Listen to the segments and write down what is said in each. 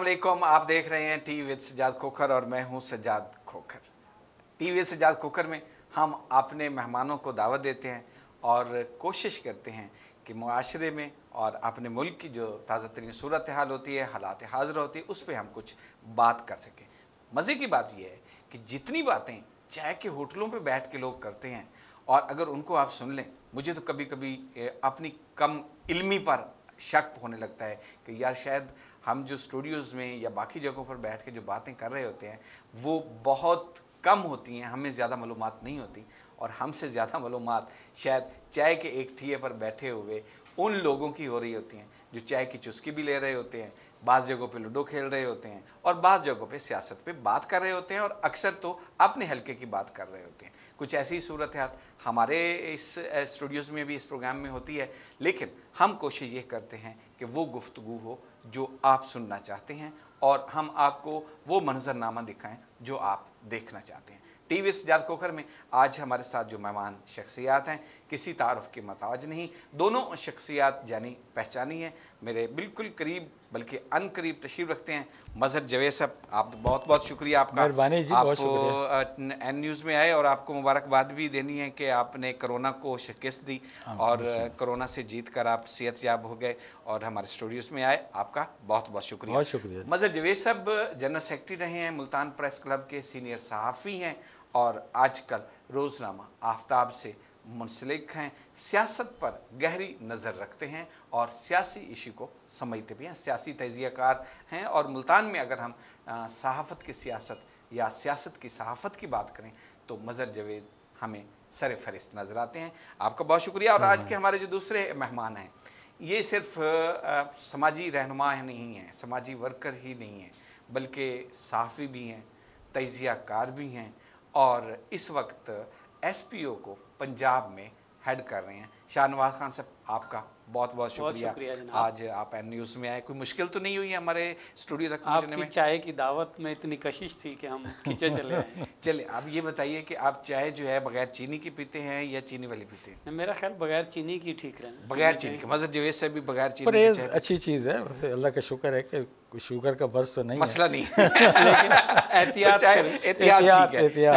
वालेकुम। आप देख रहे हैं टी विद सज्जाद खोखर और मैं हूं सज्जाद खोखर। टी विद सज्जाद खोखर में हम अपने मेहमानों को दावत देते हैं और कोशिश करते हैं कि मुआशरे में और अपने मुल्क की जो ताज़ा तरीन सूरत हाल होती है, हालात हाज़िर होती है, उस पर हम कुछ बात कर सकें। मज़े की बात यह है कि जितनी बातें चाय के होटलों पे बैठ के लोग करते हैं और अगर उनको आप सुन लें, मुझे तो कभी कभी अपनी कम इल्मी पर शक होने लगता है कि यार शायद हम जो स्टूडियोज़ में या बाकी जगहों पर बैठ के जो बातें कर रहे होते हैं वो बहुत कम होती हैं, हमें ज़्यादा मालूमात नहीं होती और हमसे ज़्यादा मालूमात शायद चाय के एक ठिए पर बैठे हुए उन लोगों की हो रही होती हैं जो चाय की चुस्की भी ले रहे होते हैं, बाज़ जगहों पे लूडो खेल रहे होते हैं और बाज़ जगहों पे सियासत पे बात कर रहे होते हैं और अक्सर तो अपने हल्के की बात कर रहे होते हैं। कुछ ऐसी सूरत हाल हमारे इस स्टूडियोज़ में भी, इस प्रोग्राम में होती है, लेकिन हम कोशिश ये करते हैं कि वो गुफ्तगू हो जो आप सुनना चाहते हैं और हम आपको वो मंजरनामा दिखाएं जो आप देखना चाहते हैं। टी वी सज्जाद खोखर में आज हमारे साथ जो मेहमान शख्सियात हैं, किसी तारुफ के मोहताज नहीं, दोनों शख्सियात जानी पहचानी हैं, मेरे बिल्कुल करीब बल्कि अनकरीब तशरीफ़ रखते हैं। मज़हर जवेद साहब, आप बहुत बहुत शुक्रिया आपका, मेहरबानी जी, बहुत शुक्रिया। आप एन न्यूज़ में आए और आपको मुबारकबाद भी देनी है कि आपने कोरोना को शिकस्त दी और कोरोना से जीत कर आप सेहतयाब हो गए और हमारे स्टूडियोज़ में आए। आपका बहुत बहुत शुक्रिया। बहुत शुक्रिया। मज़हर जवेद साहब जनरल सेक्रेटरी रहे हैं, मुल्तान प्रेस क्लब के सीनियर सहाफ़ी हैं और आजकल रोज़नामा आफ्ताब से मुंसलिक हैं, सियासत पर गहरी नज़र रखते हैं और सियासी इशू को समझते भी हैं, सियासी तजियाकार हैं और मुल्तान में अगर हम सहाफ़त की सियासत या सियासत की सहाफ़त की बात करें तो मज़हर जवेद हमें सर फहरिस्त नज़र आते हैं। आपका बहुत शुक्रिया। और आज के हमारे जो दूसरे मेहमान हैं ये सिर्फ समाजी रहनुमा नहीं हैं, समाजी वर्कर ही नहीं हैं, बल्कि सहाफ़ी भी हैं, तजियाकार भी हैं और इस वक्त SPO को पंजाब में हेड कर रहे हैं। शाहनवाज खान साहब, आपका बहुत बहुत शुक्रिया। आज आप एन न्यूज़ में आए, कोई मुश्किल तो नहीं हुई है हमारे स्टूडियो तक पहुंचने में? चाय की दावत में इतनी कशिश थी कि हम खींचे चले आए। चलिए आप ये बताइए कि आप चाय जो है बगैर चीनी की पीते हैं या चीनी वाली पीते हैं? मेरा ख्याल बगैर चीनी की ठीक रहे। बगैर चीनी की। मज़हर जवेद से भी बगैर चीनी परहेज अच्छी चीज़ है, अल्लाह का शुक्र है कि शुगर का बर्स तो नहीं मसला नहीं लेकिन एहतियात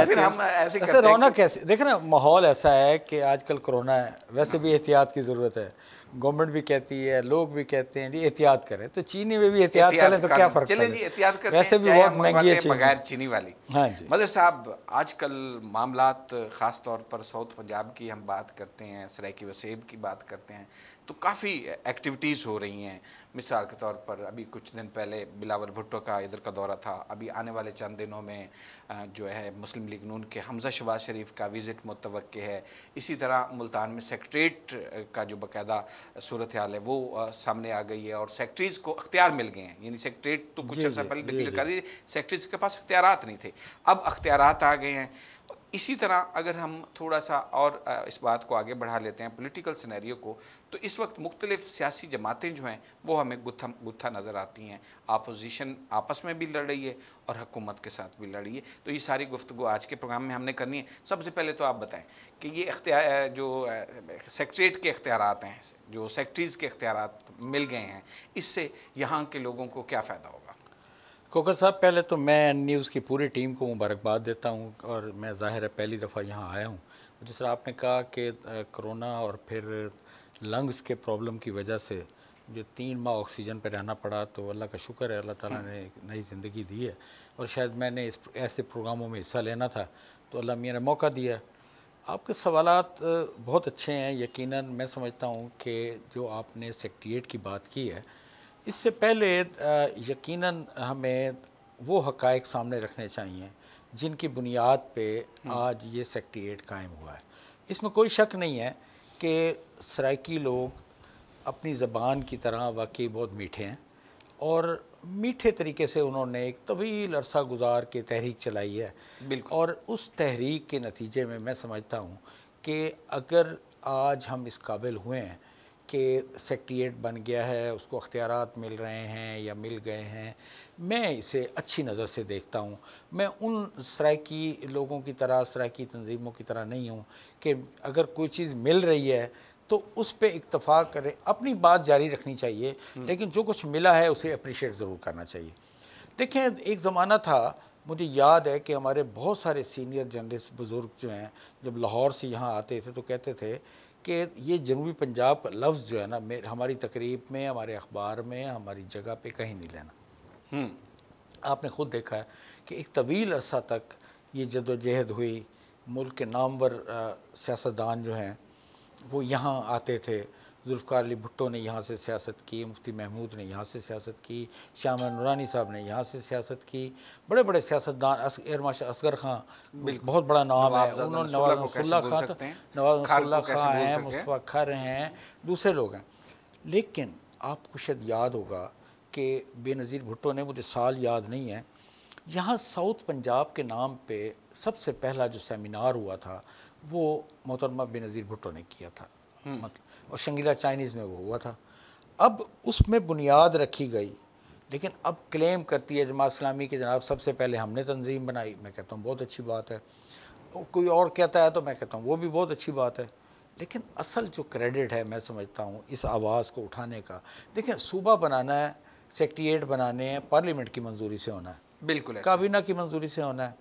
फिर हम ऐसे रौनक कैसे देखें ना, माहौल ऐसा है कि आजकल कोरोना है, वैसे भी एहतियात की ज़रूरत है। गवर्नमेंट भी कहती है, लोग भी कहते हैं जी एहतियात करें, तो चीनी में भी एहतियात करें तो क्या फ़र्क चले जी, एहतियात करते हैं। वैसे भी बहुत महंगी है बगैर चीनी वाली। हाँ जी। मदर साहब, आजकल मामलात ख़ास तौर पर साउथ पंजाब की हम बात करते हैं, सरायकी वसेब की बात करते हैं, तो काफ़ी एक्टिविटीज़ हो रही हैं। मिसाल के तौर पर अभी कुछ दिन पहले बिलावल भुट्टो का इधर का दौरा था, अभी आने वाले चंद दिनों में जो है मुस्लिम लीग नून के हमज़ा शहबाज शरीफ का विज़िट मुतवक्के है। इसी तरह मुल्तान में सेक्रेटरीट का जो बाकायदा सूरत हाल है वो सामने आ गई है और सेक्रेटरीज़ को अख्तियार मिल गए हैं, यानी सेक्रेटरीट तो कुछ अर्सा पहले डिक्लेयर कर दी, सेक्रेटरीज़ के पास अख्तियारात नहीं थे, अब अख्तियारात आ गए हैं। इसी तरह अगर हम थोड़ा सा और इस बात को आगे बढ़ा लेते हैं पॉलिटिकल सिनेरियो को, तो इस वक्त मुख्तलिफ सियासी जमातें जो हैं वो हमें गुत्था नज़र आती हैं। अपोजिशन आपस में भी लड़ रही है और हुकूमत के साथ भी लड़ रही है। तो ये सारी गुफ्तगू आज के प्रोग्राम में हमने करनी है। सबसे पहले तो आप बताएं कि ये अख्तियार जो सेक्रेटरीट के अख्तियारात हैं, जो सेक्रेटरीज़ के अख्तियारात मिल गए हैं, इससे यहाँ के लोगों को क्या फ़ायदा होगा? खोखर साहब, पहले तो मैं न्यूज़ की पूरी टीम को मुबारकबाद देता हूँ और मैं ज़ाहिर है पहली दफ़ा यहाँ आया हूँ। जिस तरह आपने कहा कि कोरोना और फिर लंग्स के प्रॉब्लम की वजह से जो 3 माह ऑक्सीजन पर रहना पड़ा, तो अल्लाह का शुक्र है, अल्लाह ताला ने एक नई ज़िंदगी दी है और शायद मैंने इस ऐसे प्रोग्रामों में हिस्सा लेना था तो अल्लाह मियाँ ने मौका दिया। आपके सवालात बहुत अच्छे हैं। यकीनन मैं समझता हूँ कि जो आपने सेक्रेटरीट की बात की है, इससे पहले यकीनन हमें वो हक़ाइक़ सामने रखने चाहिए जिनकी बुनियाद पे आज ये सेक्रेटरीट कायम हुआ है। इसमें कोई शक नहीं है कि सराइकी लोग अपनी ज़बान की तरह वाकई बहुत मीठे हैं और मीठे तरीके से उन्होंने एक तवील अरसा गुजार के तहरीक चलाई है। बिल्कुल। और उस तहरीक के नतीजे में मैं समझता हूँ कि अगर आज हम इस काबिल हुए हैं कि सेक्रेटरीट बन गया है, उसको अख्तियारात मिल रहे हैं या मिल गए हैं, मैं इसे अच्छी नज़र से देखता हूँ। मैं उन सराइकी लोगों की तरह, सराइकी तंजीमों की तरह नहीं हूँ कि अगर कोई चीज़ मिल रही है तो उस पर इत्तफाक करें, अपनी बात जारी रखनी चाहिए, लेकिन जो कुछ मिला है उसे अप्रिशिएट ज़रूर करना चाहिए। देखें, एक ज़माना था, मुझे याद है कि हमारे बहुत सारे सीनियर जर्नलिस्ट बुज़ुर्ग जो हैं, जब लाहौर से यहाँ आते थे तो कहते थे कि ये जनूबी पंजाब का लफ्ज़ जो है ना, हमारी तकरीब में, हमारे अखबार में, हमारी जगह पे कहीं नहीं लेना। आपने ख़ुद देखा है कि एक तवील अरसा तक ये जदोजहद हुई, मुल्क के नामवर सियासतदान जो हैं वो यहाँ आते थे। जुल्फ़िकार अली भुट्टो ने यहाँ से सियासत की, मुफ्ती महमूद ने यहाँ से सियासत की, शाह नूरानी साहब ने यहाँ से सियासत की, बड़े बड़े सियासतदान, एयर मार्शल असगर खां बहुत बड़ा नाम है, उन्होंने नवाज़ नसरुल्लाह खां हैं, मुस्तफ़ा खर हैं, दूसरे लोग हैं। लेकिन आपको शायद याद होगा कि बेनज़ीर भुट्टो ने, मुझे साल याद नहीं है, यहाँ साउथ पंजाब के नाम पे सबसे पहला जो सेमिनार हुआ था वो मोहतरमा बेनज़ीर भुट्टो ने किया था, मतलब, और शंगीला चाइनीज़ में वो हुआ था। अब उसमें बुनियाद रखी गई, लेकिन अब क्लेम करती है जमात इस्लामी के जनाब सबसे पहले हमने तंजीम बनाई। मैं कहता हूँ बहुत अच्छी बात है, कोई और कहता है तो मैं कहता हूँ वो भी बहुत अच्छी बात है, लेकिन असल जो क्रेडिट है मैं समझता हूँ इस आवाज़ को उठाने का, देखें सूबा बनाना है, सेक्रेटेरिएट बनाने हैं, पार्लियामेंट की मंजूरी से होना है, बिल्कुल काबीना की मंजूरी से होना है।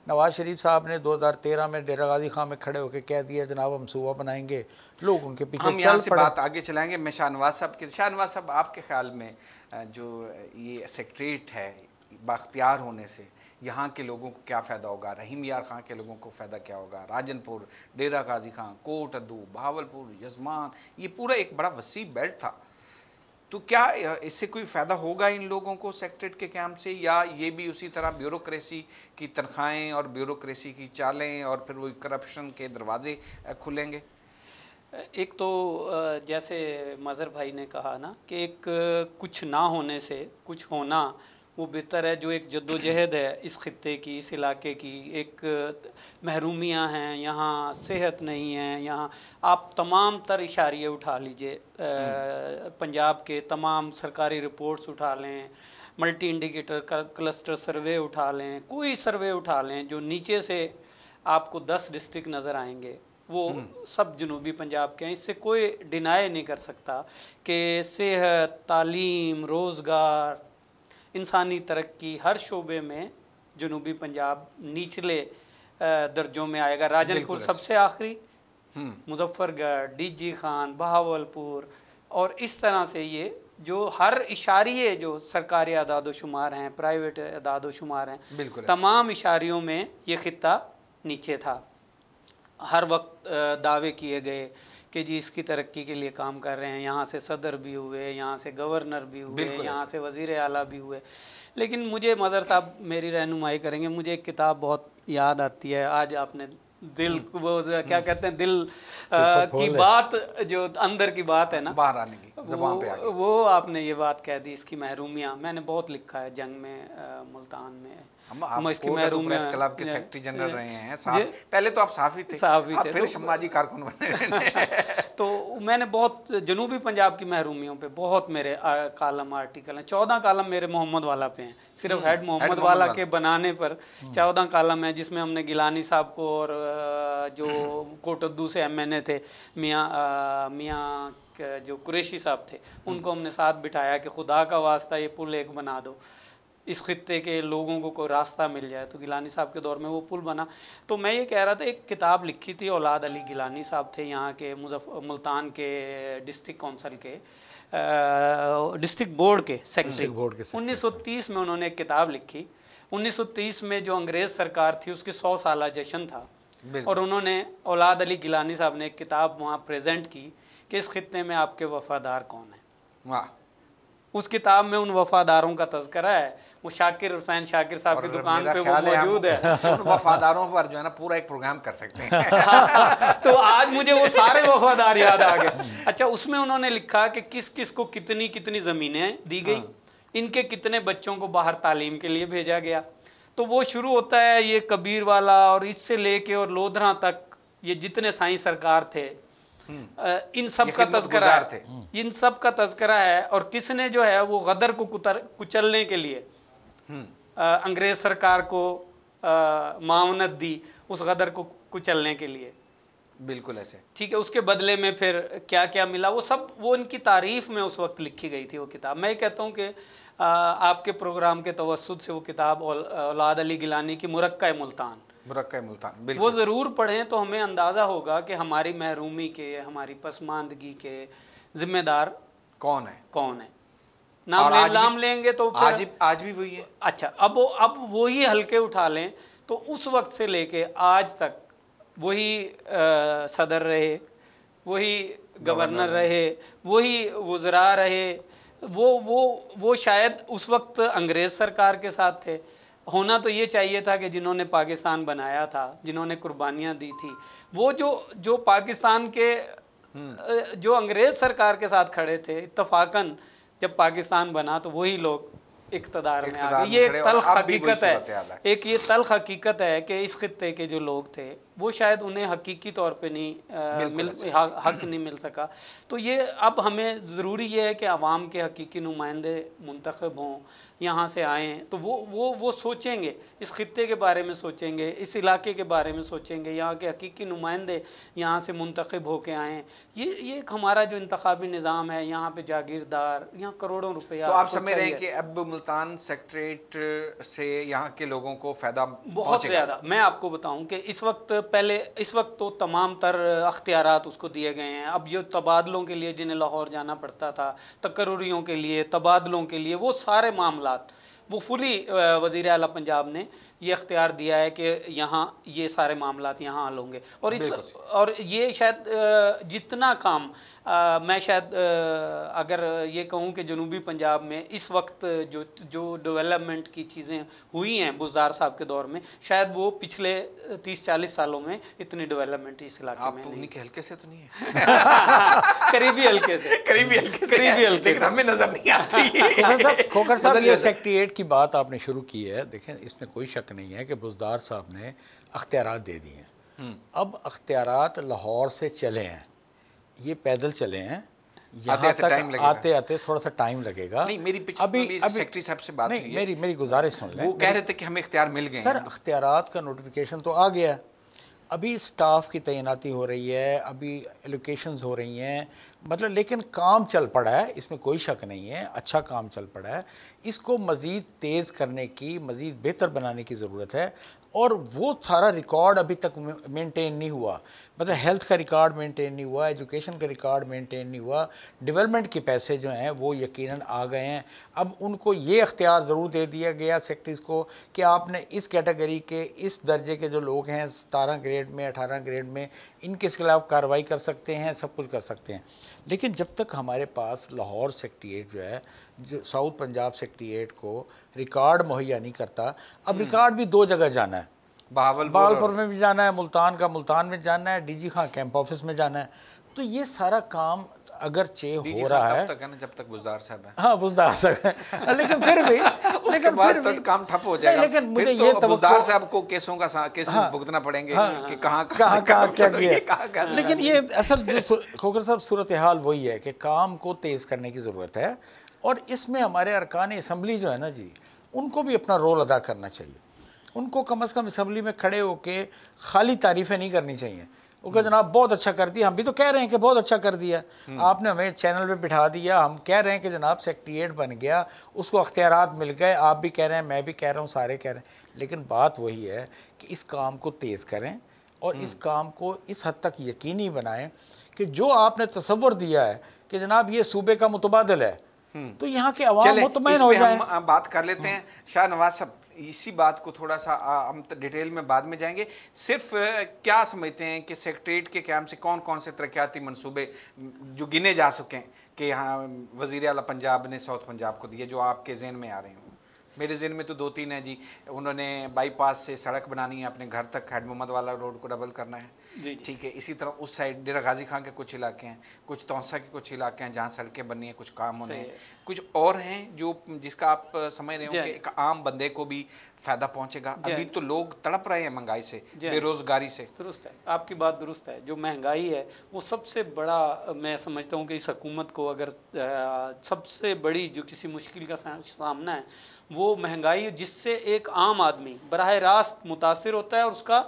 नवाज शरीफ साहब ने 2013 में डेरा गाजी खां में खड़े होकर कह दिया जनाब हम सूबा बनाएंगे, लोग उनके पीछे हम यहाँ से बात आगे चलाएंगे। मैं शाहनवाज साहब के, शाहनवाज साहब आपके ख्याल में जो ये सेक्रेटेरिएट है बाख्तियार होने से यहाँ के लोगों को क्या फ़ायदा होगा, रहीम यार खां के लोगों को फ़ायदा क्या होगा, राजनपुर, डेरा गाजी खां, कोट अद्दू, बहावलपुर, यजमान, ये पूरा एक बड़ा वसी बेल्ट था, तो क्या इससे कोई फ़ायदा होगा इन लोगों को सेक्रेटेरिएट के कैंप से, या ये भी उसी तरह ब्यूरोक्रेसी की तनख्वाहें और ब्यूरोक्रेसी की चालें और फिर वही करप्शन के दरवाजे खुलेंगे? एक तो जैसे मज़हर भाई ने कहा ना कि एक कुछ ना होने से कुछ होना वो बेहतर है। जो एक जद्दोजहद है इस खित्ते की, इस इलाके की, एक महरूमियाँ हैं, यहाँ सेहत नहीं है, यहाँ आप तमाम तर इशारे उठा लीजिए, पंजाब के तमाम सरकारी रिपोर्ट्स उठा लें, मल्टी इंडिकेटर का क्लस्टर सर्वे उठा लें, कोई सर्वे उठा लें, जो नीचे से आपको 10 डिस्ट्रिक्ट नज़र आएंगे वो सब जनूबी पंजाब के हैं। इससे कोई डिनाई नहीं कर सकता कि सेहत, तालीम, रोज़गार, इंसानी तरक्की हर शोबे में जनूबी पंजाब निचले दर्जों में आएगा। राजनपुर सबसे आखिरी, मुजफ्फरगढ़, डीजी खान, बहावलपुर, और इस तरह से ये जो हर इशारिये जो सरकारी अदाद-ओ-शुमार हैं, प्राइवेट अदाद-ओ-शुमार हैं, तमाम इशारियों में ये खित्ता नीचे था। हर वक्त दावे किए गए कि जी इसकी तरक्की के लिए काम कर रहे हैं, यहाँ से सदर भी हुए, यहाँ से गवर्नर भी हुए, यहाँ से वज़ीर आला भी हुए। लेकिन मुझे मज़हर साहब मेरी रहनुमाई करेंगे, मुझे एक किताब बहुत याद आती है। आज आपने दिल वो क्या कहते हैं, दिल की बात, जो अंदर की बात है ना बाहर आने की, ज़बान पे आगे, वो आपने ये बात कह दी, इसकी महरूमियाँ। मैंने बहुत लिखा है जंग में, मुल्तान में, हम इसकी महरूमियाँ, प्रेस क्लब के सेक्रेटरी जनरल रहे हैं, पहले तो आप साफ़ी थे, फिर समाजी कारकुन बने। तो मैंने बहुत जनूबी पंजाब की महरूमियों पे बहुत मेरे कालम, आर्टिकल हैं। 14 कालम मेरे मोहम्मद वाला पे हैं, सिर्फ हेड मोहम्मद वाला के बनाने पर 14 कालम है, जिसमें हमने गिलानी साहब को और जो कोटद्दू से MNA थे मियाँ जो कुरैशी साहब थे, उनको हमने साथ बिठाया कि खुदा का वास्ता ये पुल एक बना दो, इस खित्ते के लोगों को कोई रास्ता मिल जाए। तो गिलानी साहब के दौर में वो पुल बना। तो मैं ये कह रहा था, एक किताब लिखी थी, औलाद अली गिलानी साहब थे यहाँ के मुल्तान के डिस्ट्रिक्ट काउंसिल के डिस्ट्रिक्ट बोर्ड के सेक्रेटरी। 1930 में उन्होंने एक किताब लिखी। 1930 में जो अंग्रेज़ सरकार थी उसकी 100 साला जश्न था, और उन्होंने औलाद अली गिलानी साहब ने एक किताब वहाँ प्रेजेंट की कि इस खित्ते में आपके वफ़ादार कौन हैं। वाह। उस किताब में उन वफ़ादारों का तज़किरा है। वो शाकिर हुसैन शाकिर साहब की दुकान पे वो मौजूद है। उन वफ़ादारों पर जो है ना पूरा एक प्रोग्राम कर सकते हैं। तो आज मुझे वो सारे वफ़ादार याद आ गए। अच्छा, उसमें उन्होंने लिखा कि किस किस को कितनी कितनी ज़मीनें दी गई, इनके कितने बच्चों को बाहर तालीम के लिए भेजा गया। तो वो शुरू होता है ये कबीर वाला, और इससे लेके और लोधरा तक ये जितने साईं सरकार थे, इन सब का तज़किरा है, इन सब का तज़किरा है। और किसने जो है वो गदर को कुचलने के लिए अंग्रेज सरकार को मावनत दी, उस गदर को कुचलने के लिए। बिल्कुल ऐसे, ठीक है। उसके बदले में फिर क्या क्या मिला, वो सब वो इनकी तारीफ में उस वक्त लिखी गई थी वो किताब। मैं कहता हूँ कि आपके प्रोग्राम के तवस्सुत से वो किताब औलाद अली गिलानी की मुरक्का मुल्तान, मुरक्का मुल्तान, वो ज़रूर पढ़ें तो हमें अंदाज़ा होगा कि हमारी महरूमी के, हमारी पसमानदगी के ज़िम्मेदार कौन है। नाम लेंगे तो आज भी वही है। अच्छा, अब वही हल्के उठा लें तो उस वक्त से लेके आज तक वही सदर रहे, वही गवर्नर रहे, वही वज़रा रहे, वो शायद उस वक्त अंग्रेज़ सरकार के साथ थे। होना तो ये चाहिए था कि जिन्होंने पाकिस्तान बनाया था, जिन्होंने कुर्बानियाँ दी थी, वो जो पाकिस्तान के जो अंग्रेज़ सरकार के साथ खड़े थे, इत्तफाकन जब पाकिस्तान बना तो वही लोग इक़्तिदार में आ गए। ये एक तल्ख़ हकीकत है, ये तल्ख़ हकीकत है कि इस खित्ते के जो लोग थे वो शायद उन्हें हकीकी तौर पे नहीं हक नहीं मिल सका। तो ये अब हमें ज़रूरी ये है कि आवाम के हकीकी नुमाइंदे मुंतखब हों, यहाँ से आएँ, तो वो सोचेंगे, इस खित्ते के बारे में सोचेंगे, इस इलाके के बारे में सोचेंगे, यहाँ के हकीकी नुमाइंदे यहाँ से मुंतखब होके आएँ। ये एक हमारा जो इंतखाबी निज़ाम है, यहाँ पे जागीरदार, यहाँ करोड़ों रुपया। तो आप समझ रहे हैं कि अब मुल्तान सेक्रेटेरिएट से यहाँ के लोगों को फ़ायदा बहुत ज़्यादा। मैं आपको बताऊँ कि इस वक्त तो तमाम तर अख्तियारात उसको दिए गए हैं। अब ये तबादलों के लिए जिन्हें लाहौर जाना पड़ता था, तकर्रुरियों के लिए, तबादलों के लिए, वो सारे मामलात वो फुली वज़ीर आला पंजाब ने ये अख्तियार दिया है कि यहाँ ये सारे मामलात यहाँ हल होंगे। और ये शायद जितना काम मैं शायद अगर ये कहूँ कि जनूबी पंजाब में इस वक्त जो डेवलपमेंट की चीज़ें हुई हैं बुज़दार साहब के दौर में, शायद वो पिछले 30-40 सालों में इतनी डेवलपमेंट इस इलाके में नहीं। के हल्के से तो नहीं है करीबी हल्के से हमें नजर नहीं आती। खोखर साहब, ये सेक्रेटेरिएट की बात आपने शुरू की है, देखें इसमें कोई शक नहीं है कि बुज़दार साहब ने अख्तियारात दे दिए हैं। अब अख्तियारात लाहौर से चले हैं, ये पैदल चले हैं, यहाँ तक आते आते थोड़ा सा टाइम लगेगा। नहीं, मेरी अभी सेक्रेटरी साहब से बात नहीं, मेरी गुजारिश सुन लें। वो कह रहे थे कि हमें इख्तियार मिल गए सर, अख्तियारात का नोटिफिकेशन तो आ गया, अभी स्टाफ की तैनाती हो रही है, अभी एलोकेशंस हो रही हैं, मतलब लेकिन काम चल पड़ा है, इसमें कोई शक नहीं है, अच्छा काम चल पड़ा है। इसको मज़ीद तेज़ करने की, मज़ीद बेहतर बनाने की ज़रूरत है। और वो सारा रिकॉर्ड अभी तक मेंटेन नहीं हुआ, मतलब हेल्थ का रिकॉर्ड मेंटेन नहीं हुआ, एजुकेशन का रिकॉर्ड मेंटेन नहीं हुआ, डेवलपमेंट के पैसे जो हैं वो यकीनन आ गए हैं। अब उनको ये अख्तियार ज़रूर दे दिया गया सेक्रेटरीज़ को कि आपने इस कैटेगरी के, इस दर्जे के जो लोग हैं 17 ग्रेड में, 18 ग्रेड में, इनके खिलाफ कार्रवाई कर सकते हैं, सब कुछ कर सकते हैं। लेकिन जब तक हमारे पास लाहौर सेक्रेटेरिएट जो है, जो साउथ पंजाब सेक्रेटेरिएट को रिकॉर्ड मुहैया नहीं करता, अब रिकॉर्ड भी 2 जगह जाना है, बहावलपुर में भी जाना है, मुल्तान में जाना है, डीजी खां कैंप ऑफिस में जाना है। तो ये सारा काम अगर हो रहा है तब तक है ना, जब तक बुज़दार साहब है। हाँ, बुज़दार साहब है, लेकिन फिर भी उसके बाद तो काम ठप हो जाएगा। लेकिन मुझे ये तो बुज़दार साहब को केसेस भुगतना पड़ेंगे कि कहाँ क्या किया। लेकिन ये असल जो खोखर साहब सूरत हाल वही है कि काम को तेज़ करने की ज़रूरत है। और इसमें हमारे अरकान असम्बली जो है ना जी, उनको भी अपना रोल अदा करना चाहिए। उनको कम से कम असम्बली में खड़े होके खाली तारीफ़ें नहीं करनी चाहिए। वो कह जनाब बहुत अच्छा कर दिया, हम भी तो कह रहे हैं कि बहुत अच्छा कर दिया, आपने हमें चैनल पे बिठा दिया, हम कह रहे हैं कि जनाब सेक्रेटेरिएट बन गया, उसको अख्तियारात मिल गए, आप भी कह रहे हैं, मैं भी कह रहा हूँ, सारे कह रहे हैं। लेकिन बात वही है कि इस काम को तेज़ करें और इस काम को इस हद तक यकीनी बनाएं कि जो आपने तसव्वुर दिया है कि जनाब ये सूबे का मुतबादिल है, तो यहाँ के अवाम मुतमईन हो जाएं। हम बात कर लेते हैं शाह नवाज साहब, इसी बात को थोड़ा सा हम डिटेल में बाद में जाएंगे। सिर्फ क्या समझते हैं कि सेक्रेटेरिएट के क़याम से कौन कौन से तरक्याती मंसूबे जो गिने जा सकें कि यहाँ वज़ीर आला पंजाब ने साउथ पंजाब को दिए, जो आपके जहन में आ रहे हैं? मेरे जहन में तो 2-3 हैं जी। उन्होंने बाईपास से सड़क बनानी है, अपने घर तक खैर मोहम्मद वाला रोड को डबल करना है, ठीक है। इसी तरह उस साइड डेरा गाजी खां के कुछ इलाके हैं, कुछ तौसा के कुछ इलाके हैं जहाँ सड़कें बननी है, कुछ काम होने हैं, कुछ और हैं जो जिसका आप समझ रहे हो कि एक आम बंदे को भी फ़ायदा पहुँचेगा। अभी तो लोग तड़प रहे हैं महंगाई से, बेरोज़गारी से। दुरुस्त है, आपकी बात दुरुस्त है। जो महंगाई है वो सबसे बड़ा, मैं समझता हूँ कि इस हुकूमत को अगर सबसे बड़ी जो किसी मुश्किल का सामना है वो महंगाई, जिससे एक आम आदमी बराह रास्त मुतासिर होता है और उसका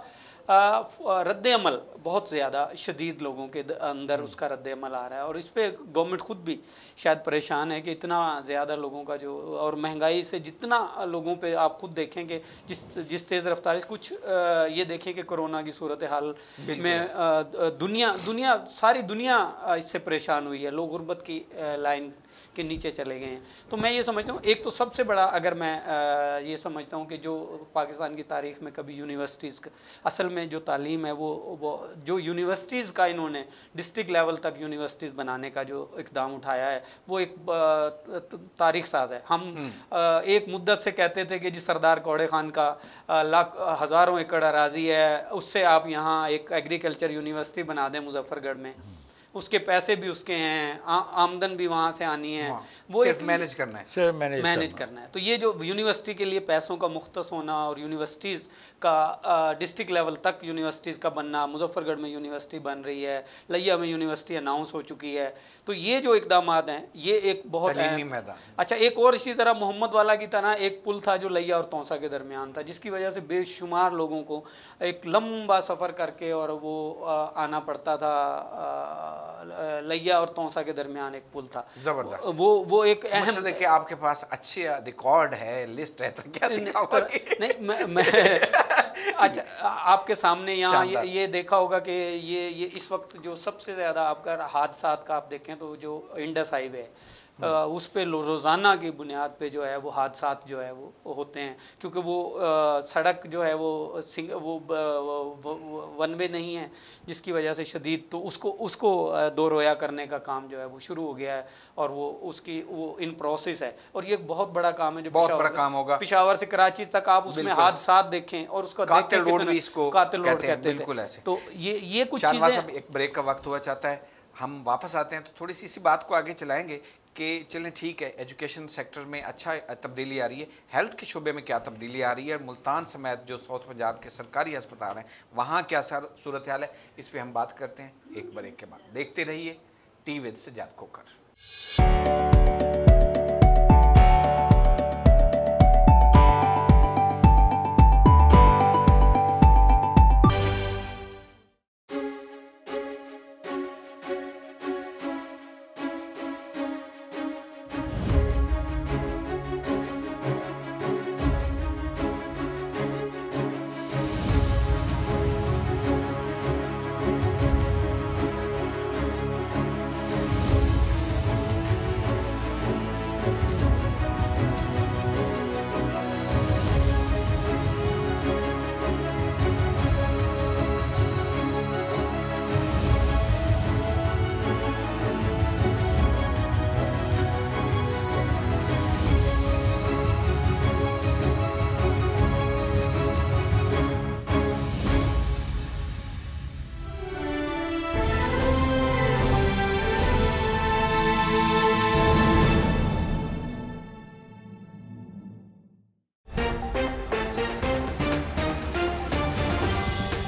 रद्द अमल बहुत ज़्यादा शदीद लोगों के अंदर उसका रद्द अमल आ रहा है, और इस पर गवर्नमेंट ख़ुद भी शायद परेशान है कि इतना ज़्यादा लोगों का जो, और महंगाई से जितना लोगों पे आप खुद देखें कि जिस तेज़ रफ्तारी कुछ ये देखें कि कोरोना की सूरत हाल में दुनिया सारी दुनिया इससे परेशान हुई है, लोग गुर्बत की लाइन के नीचे चले गए हैं। तो मैं ये समझता हूँ एक तो सबसे बड़ा, अगर मैं ये समझता हूँ कि जो पाकिस्तान की तारीख़ में कभी यूनिवर्सिटीज़ असल में जो तालीम है वो जो यूनिवर्सिटीज़ का इन्होंने डिस्ट्रिक्ट लेवल तक यूनिवर्सिटीज़ बनाने का जो इक़दाम उठाया है वो एक तारीख़ साज है। हम एक मुद्दत से कहते थे कि जी सरदार कौड़े खान का हज़ारों एकड़ अराज़ी है, उससे आप यहाँ एक एग्रीकल्चर यूनिवर्सिटी बना दें मुजफ्फरगढ़ में, उसके पैसे भी उसके हैं, आमदन भी वहाँ से आनी है, वो सिर्फ मैनेज करना है, सिर्फ मैनेज करना है। तो ये जो यूनिवर्सिटी के लिए पैसों का मुख्तस होना और यूनिवर्सिटीज़ का डिस्ट्रिक्ट लेवल तक यूनिवर्सिटीज़ का बनना, मुजफ्फरगढ़ में यूनिवर्सिटी बन रही है, लिया में यूनिवर्सिटी अनाउंस हो चुकी है, तो ये जो इकदाम हैं ये एक बहुत अच्छा। एक और इसी तरह मोहम्मद वाला की तरह एक पुल था जो लिया और तौसा के दरमियान था, जिसकी वजह से बेशुमार लोगों को एक लंबा सफ़र करके और वो आना पड़ता था। लिया और तौसा के दरमियान एक पुल था, जबरदस्त। वो एक अहम कि आपके पास अच्छी रिकॉर्ड है, लिस्ट है, तो क्या नहीं मैं अच्छा आपके सामने यहाँ ये देखा होगा कि ये इस वक्त जो सबसे ज़्यादा आपका हादसात का आप देखें तो जो इंडस हाईवे है उस पे रोज़ाना की बुनियाद पे जो है वो हादसात जो है वो होते हैं, क्योंकि वो सड़क जो है वो वन वे नहीं है, जिसकी वजह से शदीद तो उसको दो रोया करने का काम जो है वो शुरू हो गया है, और वो इन प्रोसेस है, और ये बहुत बड़ा काम है जो बहुत बड़ा काम होगा। पेशावर से कराची तक आप उसमें हादसात देखें और उसका कातिल रोड भी इसको कातिल रोड कहते हैं, बिल्कुल ऐसे। तो ये कुछ चीज़ें। एक ब्रेक का वक्त हुआ चाहता है, हम वापस आते हैं तो थोड़ी सी इसी बात को आगे चलाएंगे कि चलें ठीक है, एजुकेशन सेक्टर में अच्छा तब्दीली आ रही है, हेल्थ के शुबे में क्या तब्दीली आ रही है, मुल्तान समेत जो साउथ पंजाब के सरकारी अस्पताल हैं वहाँ क्या सूरत हाल है, इस पर हम बात करते हैं एक ब्रेक के बाद। देखते रहिए टी विद सज्जाद खोखर।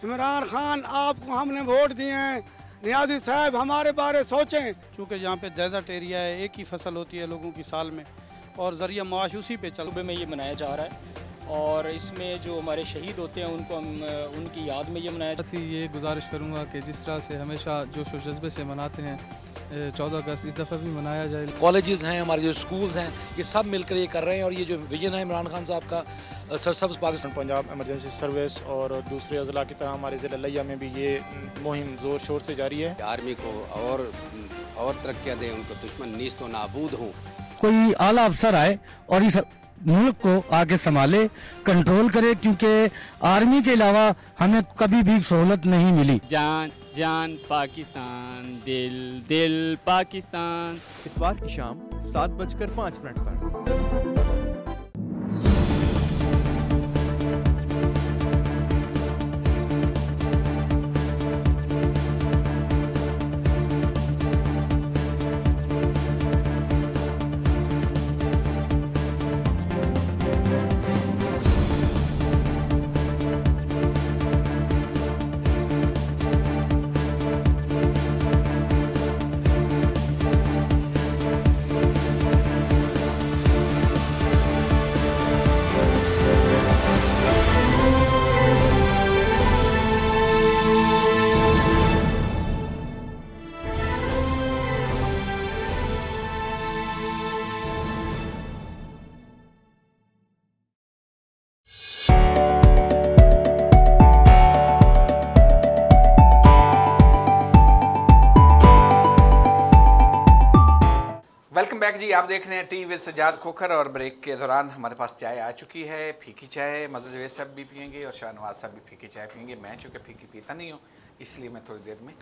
इमरान खान आपको हमने वोट दिए हैं, नियाजी साहब हमारे बारे सोचें। क्योंकि यहाँ पे डेजर्ट एरिया है, एक ही फसल होती है लोगों की साल में, और ज़रिया माश उसी पे सूबे में ये मनाया जा रहा है, और इसमें जो हमारे शहीद होते हैं उनको हम उनकी याद में ये मनाया जाता है। ये गुजारिश करूँगा कि जिस तरह से हमेशा जोश व जज्बे से मनाते हैं 14 अगस्त, इस दफ़ा भी मनाया जाए। कॉलेजेस हैं, हमारे जो स्कूल्स हैं, ये सब मिलकर ये कर रहे हैं, और ये जो विजन है इमरान खान साहब का सरसब्ज़ पाकिस्तान पंजाब एमरजेंसी सर्विस और दूसरे अजला की तरह हमारे ज़िला लिया में भी ये मुहिम ज़ोर शोर से जारी है। आर्मी को और तरक्कियाँ दें, उनको दुश्मन नीस्त व नाबूद हों। कोई आला अफसर आए और इस मुल्क को आगे संभाले, कंट्रोल करे, क्योंकि आर्मी के अलावा हमें कभी भी सहूलत नहीं मिली। जान जान पाकिस्तान, दिल दिल पाकिस्तान। इतवार की शाम 7:05 पर। जी, आप देख रहे हैं टी विद सजाद खोखर और ब्रेक के दौरान हमारे पास चाय आ चुकी है, फीकी चाय। मदर जवेद साहब भी पियेंगे और शाहनवाज साहब भी फीकी चाय पियेंगे। मैं चूँकि फीकी पीता नहीं हूँ, इसलिए मैं थोड़ी देर में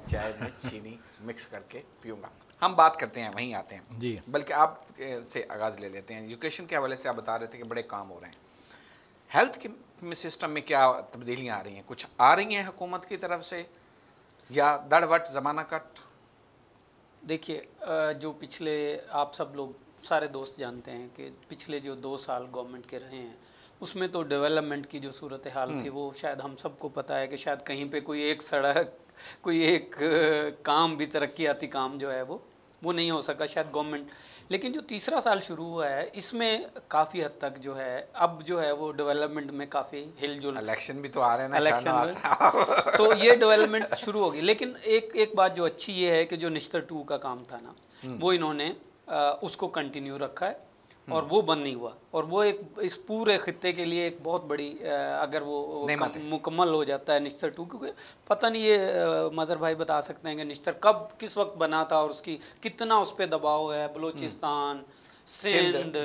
चाय में चीनी मिक्स करके पीऊँगा। हम बात करते हैं, वहीं आते हैं जी, बल्कि आप से आगाज़ ले लेते हैं। एजुकेशन के हवाले से आप बता रहे थे कि बड़े काम हो रहे हैं। हेल्थ के सिस्टम में क्या तब्दीलियाँ आ रही हैं? कुछ आ रही हैं हुकूमत की तरफ से या दड़वट ज़माना कट? देखिए, जो पिछले, आप सब लोग सारे दोस्त जानते हैं कि पिछले जो 2 साल गवर्नमेंट के रहे हैं, उसमें तो डेवलपमेंट की जो सूरत हाल थी वो शायद हम सबको पता है कि शायद कहीं पे कोई एक सड़क, कोई एक काम भी, तरक्याती काम जो है वो नहीं हो सका शायद गवर्नमेंट। लेकिन जो तीसरा साल शुरू हुआ है इसमें काफ़ी हद तक जो है अब जो है वो डेवलपमेंट में काफ़ी हिलजुल, इलेक्शन भी तो आ रहे हैं ना, इलेक्शन में तो ये डेवलपमेंट शुरू होगी। लेकिन एक बात जो अच्छी ये है कि जो निश्तर 2 का काम था ना, वो इन्होंने उसको कंटिन्यू रखा है और वो बंद नहीं हुआ। और वो एक इस पूरे खित्ते के लिए एक बहुत बड़ी, अगर वो मुकम्मल हो जाता है निश्तर 2, क्योंकि पता नहीं ये मज़हर भाई बता सकते हैं कि निश्तर कब किस वक्त बना था और उसकी कितना उस पर दबाव है। बलूचिस्तान, सिंध,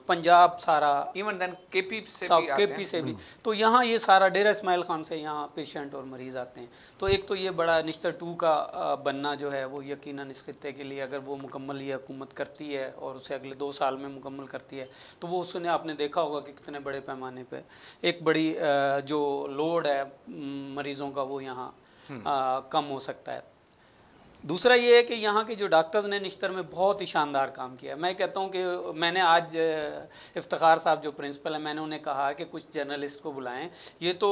पंजाब, सारा, इवन देन केपी से भी तो यहाँ ये सारा डेरा इस्माइल खान से यहाँ पेशेंट और मरीज़ आते हैं। तो एक तो ये बड़ा निश्तर 2 का बनना जो है वो यकीनन इस खित्ते के लिए, अगर वो मुकम्मल ये हुकूमत करती है और उसे अगले 2 साल में मुकम्मल करती है तो वो उसने, आपने देखा होगा कि कितने बड़े पैमाने पे एक बड़ी जो लोड है मरीज़ों का वो यहाँ कम हो सकता है। दूसरा ये है कि यहाँ के जो डॉक्टर्स ने निश्तर में बहुत ही शानदार काम किया। मैं कहता हूँ कि मैंने आज इफ्तिखार साहब जो प्रिंसिपल है, मैंने उन्हें कहा कि कुछ जर्नलिस्ट को बुलाएं। ये तो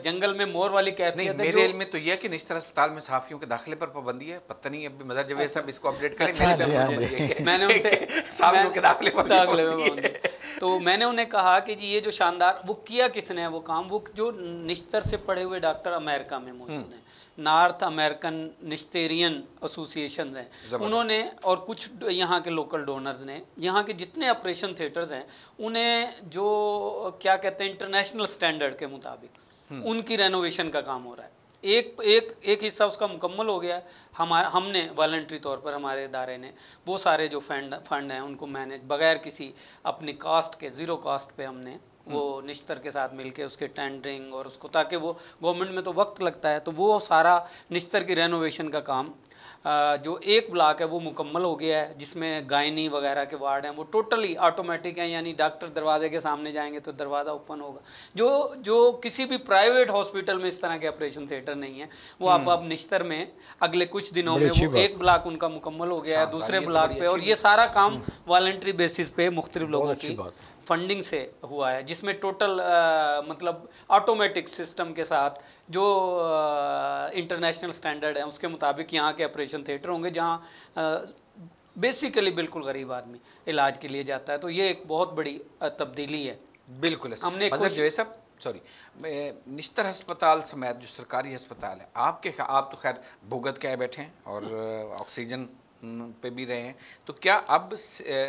जंगल में मोर वाली कैफियत है। मेरे इल्म में तो यह है कि निश्तर अस्पताल में सहाफ़ियों के दाखिले पर पाबंदी है। पता नहीं अभी मदर जवेद साहब इसको अपडेट करें। मैंने उनसे सहाफ़ियों के दाखिले पर तो मैंने उन्हें कहा कि जी ये जो शानदार वो किया किसने है वो काम, वो जो निश्तर से पढ़े हुए डॉक्टर अमेरिका में मौजूद हैं, नॉर्थ अमेरिकन निश्तेरियन एसोसिएशन हैं, उन्होंने और कुछ यहाँ के लोकल डोनर्स ने यहाँ के जितने ऑपरेशन थिएटर्स हैं उन्हें जो क्या कहते हैं इंटरनेशनल स्टैंडर्ड के मुताबिक उनकी रेनोवेशन का काम हो रहा है। एक हिस्सा उसका मुकम्मल हो गया है। हमने वॉलंटरी तौर पर हमारे इदारे ने वो सारे जो फंड हैं उनको मैनेज बग़ैर किसी अपनी कास्ट के, ज़ीरो कास्ट पे हमने वो निश्तर के साथ मिलके उसके टेंडरिंग और उसको, ताकि वो गवर्नमेंट में तो वक्त लगता है, तो वो सारा निश्तर की रेनोवेशन का काम जो एक ब्लॉक है वो मुकम्मल हो गया है, जिसमें गायनी वगैरह के वार्ड हैं वो टोटली ऑटोमेटिक हैं, यानी डॉक्टर दरवाजे के सामने जाएंगे तो दरवाज़ा ओपन होगा। जो किसी भी प्राइवेट हॉस्पिटल में इस तरह के ऑपरेशन थिएटर नहीं है, वो अब निश्तर में अगले कुछ दिनों में वो एक ब्लॉक उनका मुकम्मल हो गया है दूसरे ब्लॉक पे, और ये सारा काम वॉलंटरी बेसिस पे मुख्तलिफ लोगों की फंडिंग से हुआ है, जिसमें टोटल मतलब ऑटोमेटिक सिस्टम के साथ जो इंटरनेशनल स्टैंडर्ड है उसके मुताबिक यहाँ के ऑपरेशन थिएटर होंगे, जहाँ बेसिकली बिल्कुल गरीब आदमी इलाज के लिए जाता है। तो ये एक बहुत बड़ी तब्दीली है। बिल्कुल हमने निश्तर अस्पताल समेत जो सरकारी अस्पताल है आप तो खैर भुगत के बैठे हैं और ऑक्सीजन पे भी रहे हैं, तो क्या अब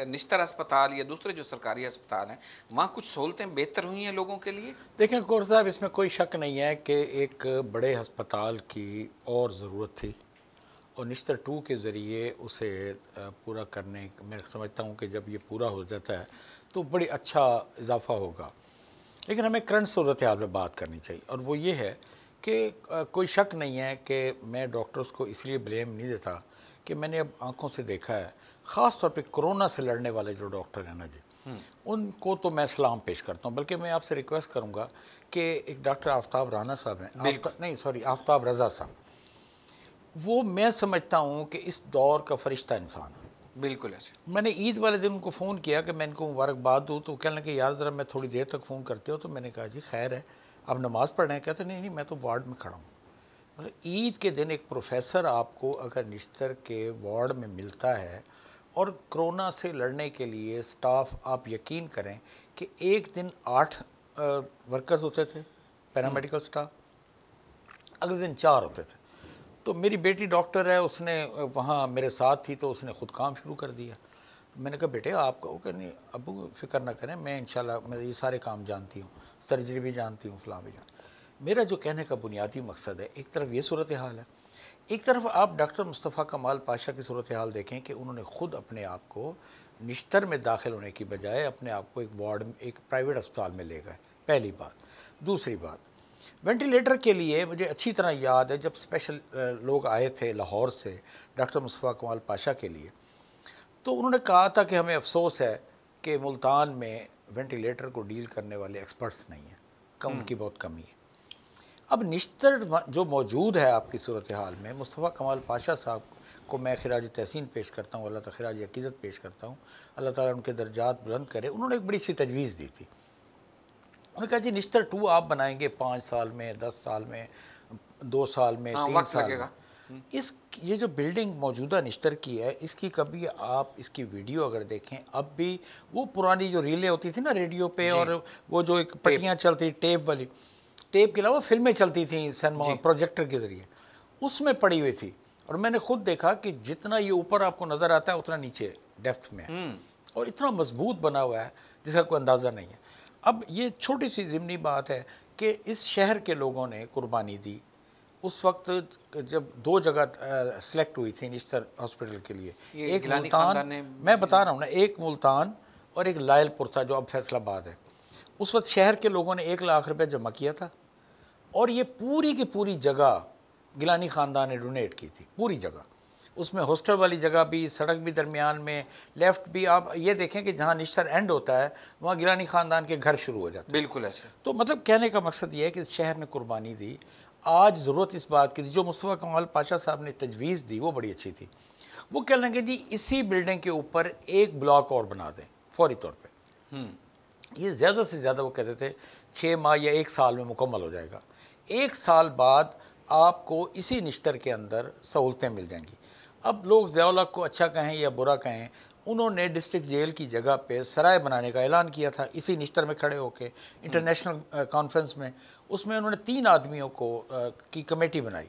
निश्तर अस्पताल या दूसरे जो सरकारी अस्पताल हैं वहाँ कुछ सहूलतें बेहतर हुई हैं लोगों के लिए? देखें कौर साहब, इसमें कोई शक नहीं है कि एक बड़े अस्पताल की और ज़रूरत थी और निश्तर 2 के ज़रिए उसे पूरा करने, मैं समझता हूँ कि जब ये पूरा हो जाता है तो बड़ी अच्छा इजाफ़ा होगा। लेकिन हमें करंट सूरत हाल में बात करनी चाहिए, और वो ये है कि कोई शक नहीं है कि मैं डॉक्टर्स को इसलिए ब्लेम नहीं देता कि मैंने अब आंखों से देखा है, ख़ास तौर पे कोरोना से लड़ने वाले जो डॉक्टर हैं ना जी, उनको तो मैं सलाम पेश करता हूँ। बल्कि मैं आपसे रिक्वेस्ट करूँगा कि एक डॉक्टर आफ्ताब राना साहब हैं, आफ्ताब रज़ा साहब, वो मैं समझता हूँ कि इस दौर का फ़रिश्ता इंसान है। बिल्कुल ऐसे। मैंने ईद वाले दिन उनको फ़ोन किया कि मैं इनको मुबारकबाद दूँ, तो कहने लगे यार ज़रा मैं थोड़ी देर तक फ़ोन करते हो। तो मैंने कहा जी खैर है, आप नमाज़ पढ़ रहे हैं? कहते नहीं मैं तो वार्ड में खड़ा हूँ। ईद के दिन एक प्रोफेसर आपको अगर निश्तर के वार्ड में मिलता है और कोरोना से लड़ने के लिए स्टाफ, आप यकीन करें कि एक दिन 8 वर्कर्स होते थे पैरामेडिकल स्टाफ, अगले दिन 4 होते थे। तो मेरी बेटी डॉक्टर है, उसने वहाँ मेरे साथ थी तो उसने ख़ुद काम शुरू कर दिया। मैंने कहा बेटे आपका, वो कहनी अबू फ़िक्र ना करें, मैं इंशाल्लाह मैं ये सारे काम जानती हूँ, सर्जरी भी जानती हूँ, फ़लाँ भी जानती हूँ। मेरा जो कहने का बुनियादी मकसद है, एक तरफ ये सूरत हाल है, एक तरफ आप डॉक्टर मुस्तफ़ा कमाल पाशा की सूरत हाल देखें कि उन्होंने ख़ुद अपने आप को निश्तर में दाखिल होने की बजाय अपने आप को एक वार्ड में, एक प्राइवेट अस्पताल में ले गए, पहली बात। दूसरी बात, वेंटिलेटर के लिए मुझे अच्छी तरह याद है जब स्पेशल लोग आए थे लाहौर से डॉक्टर मुस्तफ़ा कमाल पाशा के लिए, तो उन्होंने कहा था कि हमें अफसोस है कि मुल्तान में वेंटिलेटर को डील करने वाले एक्सपर्ट्स नहीं हैं, उनकी बहुत कमी है। अब निश्तर जो मौजूद है आपकी सूरत हाल में, मुस्तफ़ा कमाल पाशा साहब को मैं खिराज तहसीन पेश करता हूँ, अल्लाह ताला खिराज अकीदत पेश करता हूँ, अल्लाह ताला उनके दर्जात बुलंद करे। उन्होंने एक बड़ी सी तजवीज़ दी थी, उन्होंने कहा जी निश्तर 2 आप बनाएंगे 5 साल में, 10 साल में, 2 साल में, 3 साल में। इस ये जो बिल्डिंग मौजूदा निश्तर की है, इसकी कभी आप इसकी वीडियो अगर देखें, अब भी वो पुरानी जो रीलें होती थी ना रेडियो पे, और वो जो एक पट्टियाँ चलती टेप वाली, टेप के अलावा फिल्में चलती थी सिनेमा प्रोजेक्टर के ज़रिए, उसमें पड़ी हुई थी। और मैंने खुद देखा कि जितना ये ऊपर आपको नज़र आता है उतना नीचे डेप्थ में है, और इतना मजबूत बना हुआ है जिसका कोई अंदाज़ा नहीं है। अब ये छोटी सी ज़िमनी बात है कि इस शहर के लोगों ने कुर्बानी दी। उस वक्त जब 2 जगह सेलेक्ट हुई थी निश्तर हॉस्पिटल के लिए, एक मुल्तान, मैं बता रहा हूँ ना, एक मुल्तान और एक लायलपुर था जो अब फैसलाबाद है। उस वक्त शहर के लोगों ने 1 लाख रुपए जमा किया था, और ये पूरी की पूरी जगह गिलानी ख़ानदान ने डोनेट की थी, पूरी जगह। उसमें हॉस्टल वाली जगह भी, सड़क भी दरमियान में, लेफ़्ट भी। आप ये देखें कि जहाँ निश्तर एंड होता है वहाँ गिलानी ख़ानदान के घर शुरू हो जाते हैं। बिल्कुल ऐसे। तो मतलब कहने का मकसद ये है कि इस शहर ने कुर्बानी दी। आज ज़रूरत इस बात की थी, जो मुस्तफ़ा कमाल पाशा साहब ने तजवीज़ दी वो बड़ी अच्छी थी। वो कह लेंगे जी इसी बिल्डिंग के ऊपर एक ब्लॉक और बना दें फौरी तौर पर। ये ज़्यादा से ज़्यादा वो कहते थे 6 माह या 1 साल में मुकम्मल हो जाएगा। 1 साल बाद आपको इसी निश्तर के अंदर सहूलतें मिल जाएंगी। अब लोग ज़िया-उल हक को अच्छा कहें या बुरा कहें, उन्होंने डिस्ट्रिक्ट जेल की जगह पे सराय बनाने का ऐलान किया था इसी निश्तर में खड़े होकर इंटरनेशनल कॉन्फ्रेंस में। उसमें उन्होंने 3 आदमियों को की कमेटी बनाई।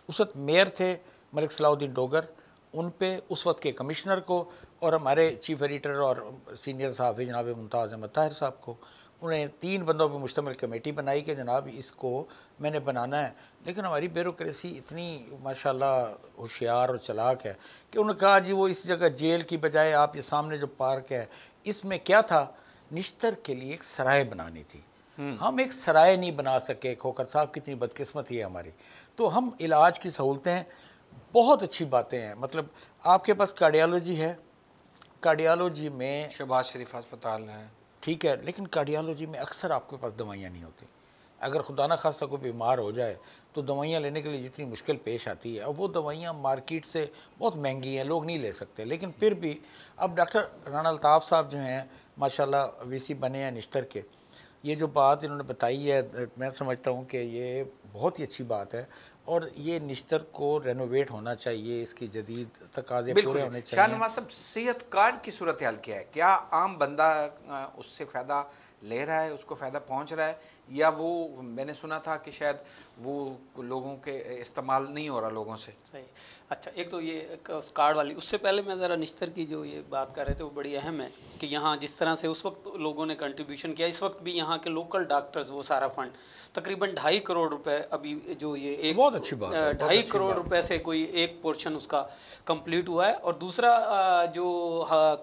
उस वक्त मेयर थे मलिक सलाउद्दीन डोगर, उन पे उस वक्त के कमिश्नर को, और हमारे चीफ एडिटर और सीनियर साहब जनाब मुमताज़ अहमद ताहिर साहब को। उन्हें 3 बंदों पर मुश्तमिल कमेटी बनाई कि जनाब इसको मैंने बनाना है। लेकिन हमारी ब्यूरोक्रेसी इतनी माशाल्लाह होशियार और चालाक है कि उन्होंने कहा जी वो इस जगह जेल की बजाय आप ये सामने जो पार्क है, इसमें क्या था, निश्तर के लिए एक सराय बनानी थी। हम एक सराय नहीं बना सके। खोखर साहब कितनी बदकिस्मती है हमारी। तो हम इलाज की सहूलतें, बहुत अच्छी बातें हैं। मतलब आपके पास कार्डियोलॉजी है, कार्डियोलॉजी में शहबाज शरीफ अस्पताल है, ठीक है, लेकिन कार्डियोलॉजी में अक्सर आपके पास दवाइयाँ नहीं होती। अगर खुदा न खास्ता कोई बीमार हो जाए तो दवाइयाँ लेने के लिए जितनी मुश्किल पेश आती है, अब वो दवाइयाँ मार्केट से बहुत महंगी हैं, लोग नहीं ले सकते। लेकिन फिर भी अब डॉक्टर राना अल्ताफ़ साहब जो हैं माशाल्लाह वीसी बने हैं निश्तर के, ये जो बात इन्होंने बताई है मैं समझता हूँ कि ये बहुत ही अच्छी बात है। और ये निश्तर को रेनोवेट होना चाहिए, इसकी जदीद तकाज़े पूरे होने चाहिए। शाहनवाज साहब, सेहत कार्ड की सूरत हाल क्या है? क्या आम बंदा उससे फ़ायदा ले रहा है, उसको फ़ायदा पहुंच रहा है, या वो मैंने सुना था कि शायद वो लोगों के इस्तेमाल नहीं हो रहा लोगों से? सही। अच्छा, एक तो ये कार्ड वाली, उससे पहले मैं ज़रा निश्तर की जो ये बात कर रहे थे वो बड़ी अहम है कि यहाँ जिस तरह से उस वक्त लोगों ने कंट्रीब्यूशन किया, इस वक्त भी यहाँ के लोकल डॉक्टर्स वो सारा फंड तकरीबन 2.5 करोड़ रुपए, अभी जो ये एक बहुत अच्छी बात है, 2.5 करोड़ रुपए से कोई एक पोर्शन उसका कंप्लीट हुआ है। और दूसरा जो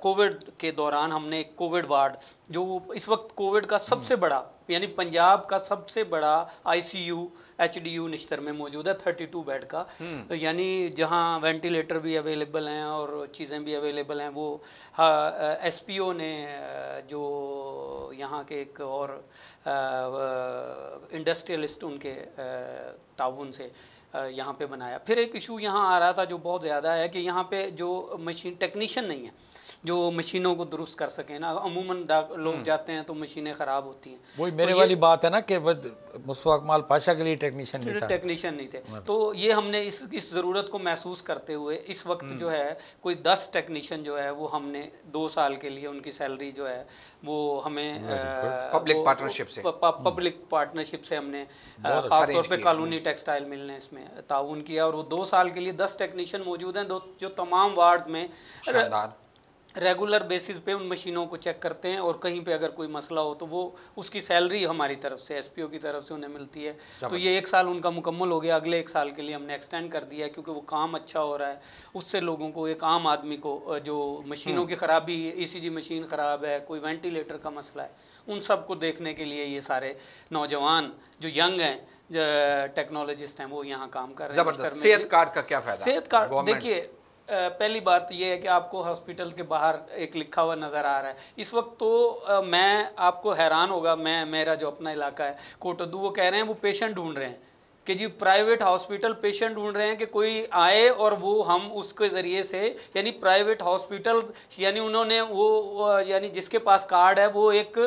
कोविड के दौरान हमने एक कोविड वार्ड, जो इस वक्त कोविड का सबसे बड़ा, यानी पंजाब का सबसे बड़ा ICU HDU निश्तर में मौजूद है, 32 बेड का, यानी जहां वेंटिलेटर भी अवेलेबल हैं और चीज़ें भी अवेलेबल हैं। वो SPO ने जो यहाँ के एक और इंडस्ट्रियलिस्ट उनके ताउन से यहाँ पे बनाया। फिर एक इशू यहाँ आ रहा था जो बहुत ज़्यादा है कि यहाँ पे जो मशीन टेक्नीशियन नहीं है जो मशीनों को दुरुस्त कर सकें ना। अमूमन लोग जाते हैं तो मशीनें ख़राब होती हैं। वही मेरे वाली बात है ना कि मुस्तफ़ा कमाल पाशा के लिए टेक्नीशियन नहीं थे। तो ये हमने इस ज़रूरत को महसूस करते हुए इस वक्त जो है कोई 10 टेक्नीशियन जो है वो हमने 2 साल के लिए उनकी सैलरी जो है वो हमें पब्लिक पार्टनरशिप से हमने ख़ासतौर पे कॉलोनी टेक्सटाइल मिल ने इसमें ताउन किया। और वो 2 साल के लिए 10 टेक्नीशियन मौजूद हैं जो तमाम वार्ड में रेगुलर बेसिस पे उन मशीनों को चेक करते हैं, और कहीं पे अगर कोई मसला हो तो वो उसकी सैलरी हमारी तरफ से SPO की तरफ से उन्हें मिलती है। तो ये 1 साल उनका मुकम्मल हो गया, अगले 1 साल के लिए हमने एक्सटेंड कर दिया है, क्योंकि वो काम अच्छा हो रहा है। उससे लोगों को, एक आम आदमी को जो मशीनों की ख़राबी, ECG मशीन ख़राब है, कोई वेंटिलेटर का मसला है, उन सब को देखने के लिए ये सारे नौजवान जो यंग हैं टेक्नोलॉजिस्ट हैं वो यहाँ काम कर रहे हैं। सेहत कार्ड का क्या फ़ायदा? सेहत कार्ड देखिए, पहली बात ये है कि आपको हॉस्पिटल के बाहर एक लिखा हुआ नज़र आ रहा है इस वक्त। तो मैं आपको हैरान होगा, मेरा जो अपना इलाका है कोटद्दू, वो कह रहे हैं वो पेशेंट ढूंढ रहे हैं कि जी प्राइवेट हॉस्पिटल पेशेंट ढूंढ रहे हैं कि कोई आए और वो हम उसके ज़रिए से, यानी प्राइवेट हॉस्पिटल, यानी उन्होंने वो यानी जिसके पास कार्ड है वो एक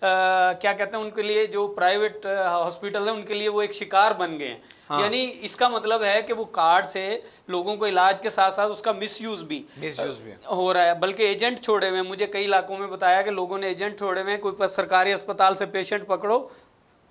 क्या कहते हैं, उनके लिए जो प्राइवेट हॉस्पिटल है उनके लिए वो एक शिकार बन गए हैं। हाँ। यानी इसका मतलब है कि वो कार्ड से लोगों को इलाज के साथ साथ उसका मिसयूज भी हो रहा है, बल्कि एजेंट छोड़े हुए हैं। मुझे कई इलाकों में बताया कि लोगों ने एजेंट छोड़े हुए हैं, कोई सरकारी अस्पताल से पेशेंट पकड़ो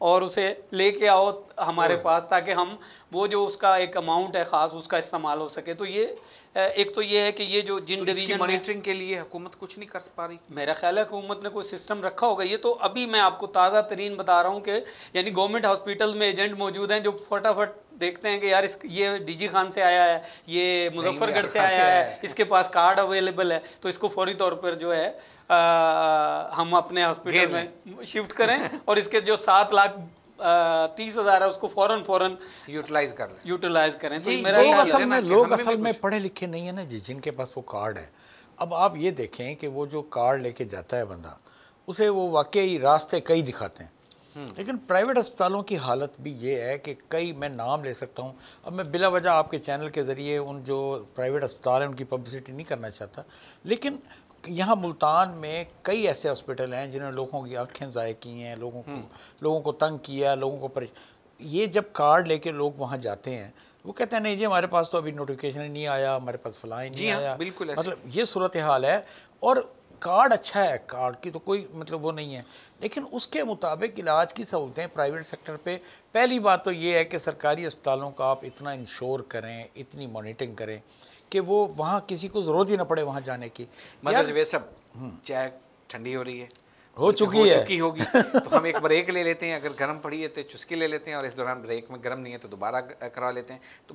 और उसे लेके आओ हमारे पास, ताकि हम वो जो उसका एक अमाउंट है ख़ास उसका इस्तेमाल हो सके। तो ये एक तो ये है कि ये जो जिन डिवीजन मॉनिटरिंग के लिए हुकूमत कुछ नहीं कर पा रही। मेरा ख्याल है हुकूमत ने कोई सिस्टम रखा होगा। ये तो अभी मैं आपको ताज़ा तरीन बता रहा हूँ कि यानी गवर्नमेंट हॉस्पिटल में एजेंट मौजूद हैं जो फटाफट देखते हैं कि यार ये DG खान से आया है, ये मुजफ्फरगढ़ से आया है, इसके पास कार्ड अवेलेबल है, तो इसको फौरी तौर पर जो है हम अपने हॉस्पिटल में शिफ्ट करें और इसके जो 7,30,000 है उसको फौरन यूटिलाइज करें। तो मेरा लोग असल में पढ़े लिखे नहीं है ना जी, जिनके पास वो कार्ड है। अब आप ये देखें कि वो जो कार्ड लेके जाता है बंदा, उसे वो वाकई रास्ते कई दिखाते हैं, लेकिन प्राइवेट अस्पतालों की हालत भी ये है कि कई, मैं नाम ले सकता हूँ, अब मैं बिला वजह आपके चैनल के ज़रिए उन जो प्राइवेट अस्पताल हैं उनकी पब्लिसिटी नहीं करना चाहता, लेकिन यहाँ मुल्तान में कई ऐसे हॉस्पिटल हैं जिन्होंने लोगों की आँखें ज़ाय की हैं, लोगों को तंग किया, लोगों को ये जब कार्ड लेके लोग वहाँ जाते हैं वो कहते हैं नहीं जी हमारे पास तो अभी नोटिफिकेशन नहीं आया, हमारे पास फलां नहीं आया। बिल्कुल मतलब ये सूरत हाल है। और कार्ड अच्छा है, कार्ड की तो कोई मतलब वो नहीं है, लेकिन उसके मुताबिक इलाज की सहूलतें प्राइवेट सेक्टर पे, पहली बात तो ये है कि सरकारी अस्पतालों का आप इतना इंश्योर करें, इतनी मॉनिटरिंग करें कि वो वहाँ किसी को ज़रूरत ही ना पड़े वहाँ जाने की। मतलब वे सब चाय ठंडी हो रही है, हो चुकी होगी तो हम एक ब्रेक ले लेते हैं, अगर गर्म पड़ी है तो चुस्की ले लेते हैं, और इस दौरान ब्रेक में गर्म नहीं है तो दोबारा करवा लेते हैं। तो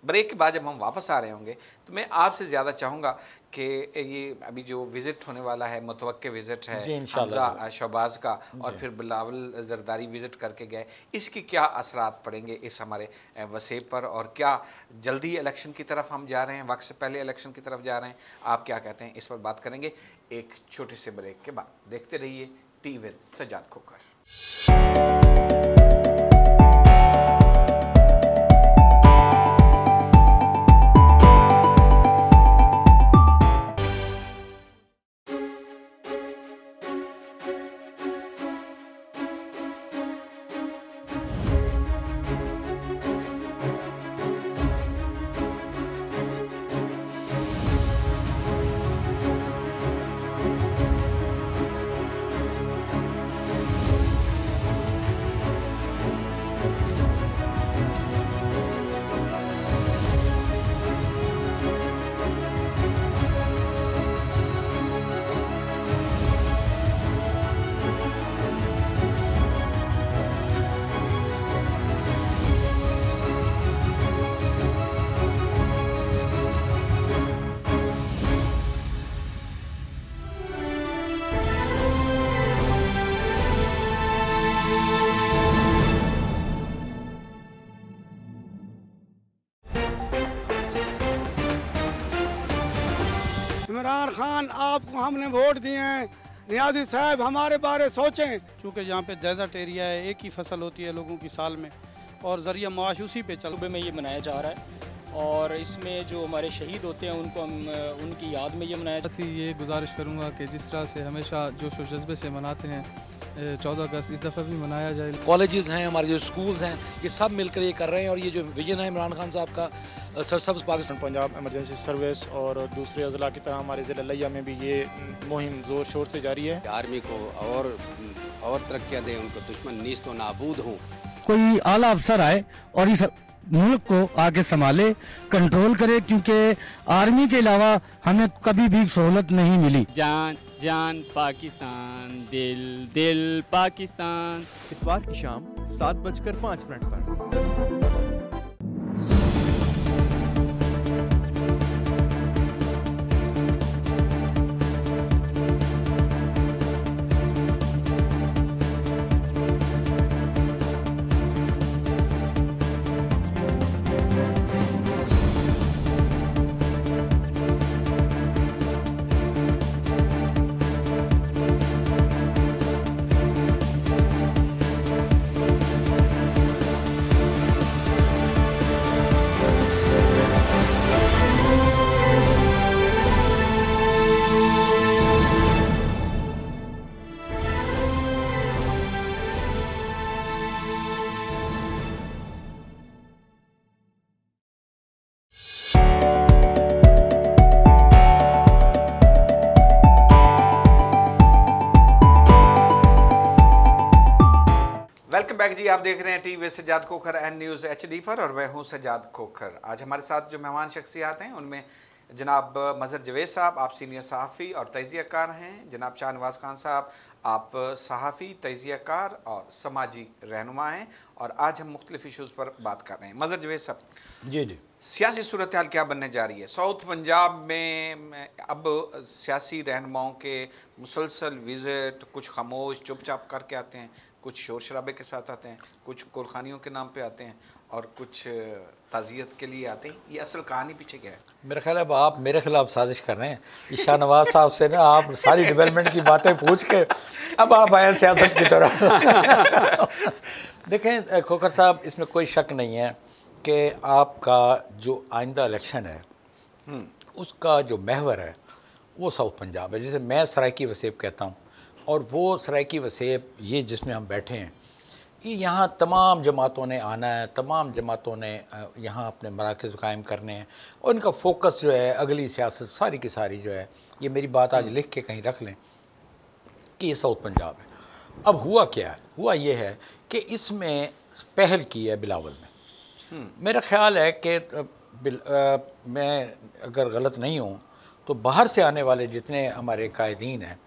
ब्रेक के बाद जब हम वापस आ रहे होंगे तो मैं आपसे ज़्यादा चाहूँगा कि ये अभी जो विज़िट होने वाला है, मुतवक्के विज़िट है हमजा शहबाज का, और फिर बिलावल जरदारी विज़िट करके गए, इसके क्या असरात पड़ेंगे इस हमारे वसे पर, और क्या जल्दी इलेक्शन की तरफ हम जा रहे हैं, वक्त से पहले इलेक्शन की तरफ जा रहे हैं, आप क्या कहते हैं, इस पर बात करेंगे एक छोटे से ब्रेक के बाद। देखते रहिए टी विद सज्जाद खोकर। इमरान खान आपको हमने वोट दिए हैं, नियाज़ी साहब हमारे बारे सोचें। चूँकि यहाँ पे डेजर्ट एरिया है, एक ही फसल होती है लोगों की साल में, और ज़रिया माश उसी पे सूबे में ये मनाया जा रहा है। और इसमें जो हमारे शहीद होते हैं उनको हम उनकी याद में ये मनाया जाता है। ये गुजारिश करूँगा कि जिस तरह से हमेशा जोश व जज्बे से मनाते हैं 14 अगस्त, इस दफ़ा भी मनाया जाए। कॉलेजेस हैं, हमारे जो स्कूल्स हैं, ये सब मिलकर ये कर रहे हैं, और ये जो विजन है इमरान खान साहब का, सरसब्ज़ पाकिस्तान पंजाब एमरजेंसी सर्विस और दूसरे अज़ला की तरह हमारे ज़िला लिया में भी ये मुहिम ज़ोर शोर से जारी है। आर्मी को और तरक्कियाँ दें, उनको दुश्मन नीस्त व नाबूद हों। कोई आला अफसर आए और इस मुल्क को आगे संभाले, कंट्रोल करे, क्योंकि आर्मी के अलावा हमें कभी भी सहूलत नहीं मिली। जान जान पाकिस्तान, दिल दिल पाकिस्तान। इतवार की शाम 7:05 पर। वेलकम बैक जी, आप देख रहे हैं TV Sajjad Khokhar and news HD पर और मैं हूं सज्जाद खोखर। आज हमारे साथ जो मेहमान शख्सियात हैं उनमें जनाब मज़हर जवेद साहब, आप सीनियर सहाफ़ी और तजियाकार हैं। जनाब शाहनवाज खान साहब, आप सहाफ़ी, तजियाकार और समाजी रहनुमा हैं। और आज हम मुख्तलिफ इशूज़ पर बात कर रहे हैं। मज़हर जवेद साहब, जी, सियासी सूरत हाल क्या बनने जा रही है? साउथ पंजाब में अब सियासी रहनुमाओं के मुसलसल विज़िट, कुछ खामोश चुपचाप करके आते हैं, कुछ शोर शराबे के साथ आते हैं, कुछ कुलखानियों के नाम पे आते हैं और कुछ ताज़ियत के लिए आते हैं। ये असल कहानी पीछे क्या है? मेरा ख्याल है आप मेरे खिलाफ साजिश कर रहे हैं। शाहनवाज साहब से ना आप सारी डेवलपमेंट की बातें पूछ के अब आप आए सियासत की तरफ। देखें खोखर साहब, इसमें कोई शक नहीं है कि आपका जो आइंदा इलेक्शन है उसका जो महवर है वो साउथ पंजाब है, जिसे मैं सराइकी वसेब कहता हूँ। और वो सराइकी वसेब ये जिसमें हम बैठे हैं, ये यहाँ तमाम जमातों ने आना है, तमाम जमातों ने यहाँ अपने मराकज़ कायम करने हैं और इनका फोकस जो है अगली सियासत सारी की सारी जो है, ये मेरी बात आज लिख के कहीं रख लें कि ये साउथ पंजाब है। अब हुआ क्या है? हुआ ये है कि इसमें पहल की है बिलावल ने। मेरा ख्याल है कि मैं अगर गलत नहीं हूँ तो बाहर से आने वाले जितने हमारे कायदीन हैं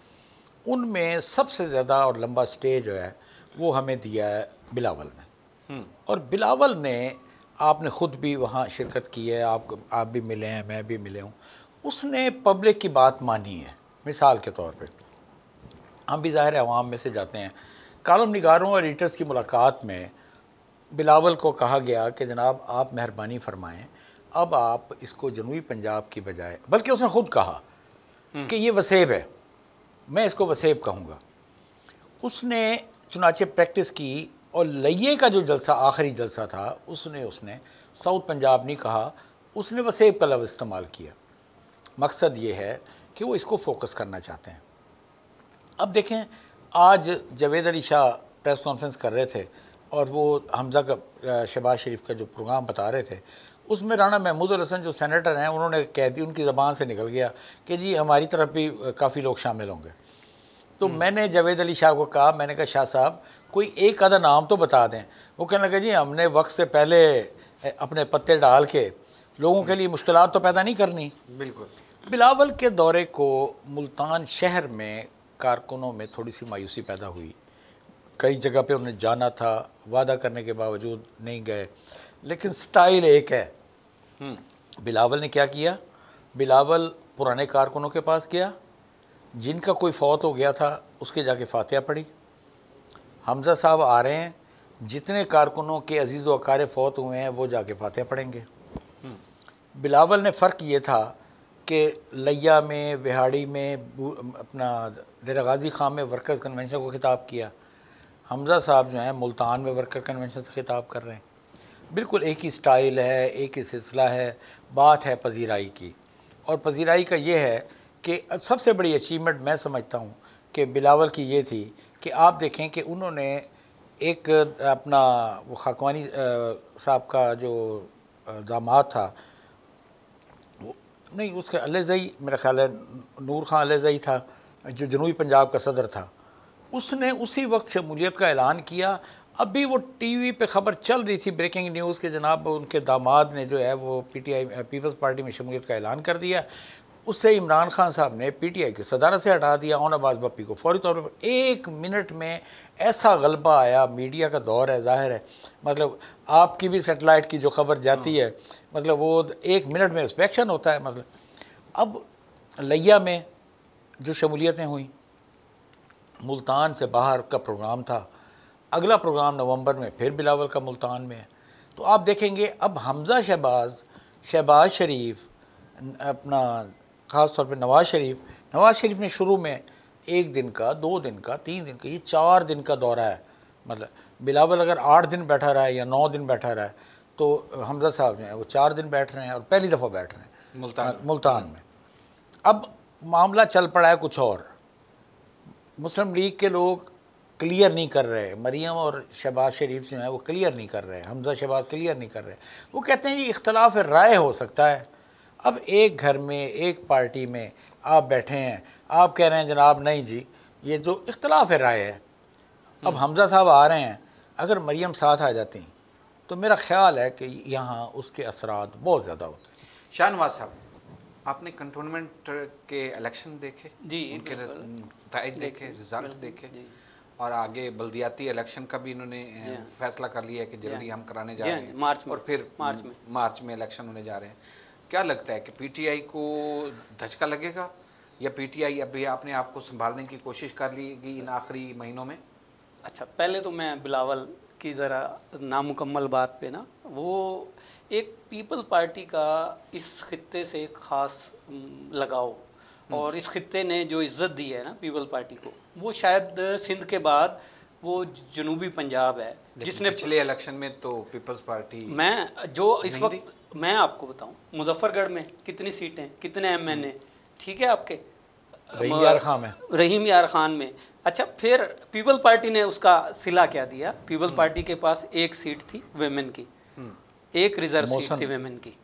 उनमें सबसे ज़्यादा और लंबा स्टे जो है वो हमें दिया है बिलावल ने। और बिलावल ने, आपने ख़ुद भी वहाँ शिरकत की है, आप भी मिले हैं, मैं भी मिले हूँ, उसने पब्लिक की बात मानी है। मिसाल के तौर पे हम भी ज़ाहिर है अवाम में से जाते हैं। कॉलम निगारों और एडिटर्स की मुलाकात में बिलावल को कहा गया कि जनाब आप मेहरबानी फरमाएं, अब आप इसको जनूबी पंजाब की बजाय, बल्कि उसने ख़ुद कहा कि ये वसेब है, मैं इसको वसेब कहूँगा। उसने चुनाचे प्रैक्टिस की और लइये का जो जलसा, आखिरी जलसा था, उसने साउथ पंजाब नहीं कहा, उसने वसेब का लफ्ज़ इस्तेमाल किया। मकसद ये है कि वो इसको फोकस करना चाहते हैं। अब देखें, आज जावेद अली शाह प्रेस कॉन्फ्रेंस कर रहे थे और वो हमज़ा का शहबाज शरीफ का जो प्रोग्राम बता रहे थे, उसमें राना महमूद हसन जो सेनेटर हैं उन्होंने कह दी, उनकी ज़बान से निकल गया कि जी हमारी तरफ भी काफ़ी लोग शामिल होंगे। तो मैंने जावेद अली शाह को कहा, मैंने कहा शाह साहब कोई एक आधा नाम तो बता दें। वो कहने लगे जी हमने वक्त से पहले अपने पत्ते डाल के लोगों के लिए मुश्किलात तो पैदा नहीं करनी। बिल्कुल। बिलावल के दौरे को मुल्तान शहर में कारकुनों में थोड़ी सी मायूसी पैदा हुई। कई जगह पे उन्हें जाना था, वादा करने के बावजूद नहीं गए, लेकिन स्टाइल एक है। बिलावल ने क्या किया? बिलावल पुराने कारकुनों के पास गया, जिनका कोई फौत हो गया था उसके जाके फातिहा पढ़ी। हमज़ा साहब आ रहे हैं, जितने कारकुनों के अजीज़ व अकार फौत हुए हैं वो जाके फातिहा पढ़ेंगे। बिलावल ने फ़र्क ये था कि लिया में, विहाड़ी में, अपना डेरा गाजी खां में वर्कर्स कन्वेंशन को ख़िताब किया। हमज़ा साहब जो हैं मुल्तान में वर्कर कन्वेंशन से ख़िताब कर रहे हैं। बिल्कुल एक ही स्टाइल है, एक ही सिलसिला है, बात है पजीराई की। और पजीराई का ये है कि सबसे बड़ी अचीवमेंट मैं समझता हूँ कि बिलावल की ये थी कि आप देखें कि उन्होंने एक अपना वो खाकवानी साहब का जो दामाद था, नहीं उसका अलेज़ई, मेरा ख्याल है नूर खां अलेज़ई था जो जनूबी पंजाब का सदर था, उसने उसी वक्त शमूलियत का ऐलान किया। अभी वो टीवी पे खबर चल रही थी, ब्रेकिंग न्यूज़ के जनाब उनके दामाद ने जो है वो पीटीआई पीपल्स पार्टी में शमूलियत का ऐलान कर दिया। उससे इमरान खान साहब ने पीटीआई की सदारत से हटा दिया। ओन अब्बास बप्पी को फौरी तौर पर 1 मिनट में ऐसा गलबा आया। मीडिया का दौर है, जाहिर है, मतलब आपकी भी सेटेलाइट की जो खबर जाती है, मतलब वो 1 मिनट में इंस्पेक्शन होता है। मतलब अब लिया में जो शमूलियतें हुई, मुल्तान से बाहर का प्रोग्राम था, अगला प्रोग्राम नवंबर में फिर बिलावल का मुल्तान में है। तो आप देखेंगे अब हमज़ा शहबाज शरीफ, अपना ख़ास तौर पे नवाज़ शरीफ ने शुरू में 1 दिन का, 2 दिन का, 3 दिन का, ये 4 दिन का दौरा है। मतलब बिलावल अगर 8 दिन बैठा रहा है या 9 दिन बैठा रहा है, तो हमज़ा साहब जो है वो 4 दिन बैठ रहे हैं और पहली दफ़ा बैठ रहे हैं मुल्तान में। अब मामला चल पड़ा है कुछ और। मुस्लिम लीग के लोग क्लियर नहीं कर रहे, मरियम और शहबाज शरीफ जो है वो क्लियर नहीं कर रहे, हमज़ा शहबाज क्लियर नहीं कर रहे। वो कहते हैं ये इख्तलाफ राय हो सकता है। अब एक घर में, एक पार्टी में आप बैठे हैं, आप कह रहे हैं जनाब नहीं जी ये जो इख्तलाफ राय है। अब हमज़ा साहब आ रहे हैं, अगर मरियम साथ आ जाती तो मेरा ख्याल है कि यहाँ उसके असरात बहुत ज़्यादा होते हैं। शाहनवाज साहब, आपने कंटोनमेंट के इलेक्शन देखे जी, उनके नतीजे देखे, रिजल्ट देखे, और आगे बल्दियाती इलेक्शन का भी इन्होंने फैसला कर लिया है कि जल्दी हम कराने जा रहे हैं मार्च में, और फिर मार्च में इलेक्शन होने जा रहे हैं। क्या लगता है कि पीटीआई को धचका लगेगा या पीटीआई अभी अपने आप को संभालने की कोशिश कर लेगी इन आखिरी महीनों में? अच्छा, पहले तो मैं बिलावल की ज़रा नामुकम्मल बात पे ना, वो एक पीपल पार्टी का इस खित्ते से एक ख़ास लगाव, और इस खित्ते ने जो इज़्ज़त दी है ना पीपल पार्टी को, वो शायद सिंध के बाद वो जनूबी पंजाब है जिसने पिछले इलेक्शन में तो पीपल्स पार्टी मैं जो इस वक्त मैं आपको बताऊं, मुजफ्फरगढ़ में कितनी सीटें, कितने एमएनए, ठीक है आपके रहीम यार खान में। अच्छा, फिर पीपल पार्टी ने उसका सिला क्या दिया? पीपल पार्टी के पास 1 सीट थी वेमेन की, 1 रिजर्व सीट थी वेमेन की,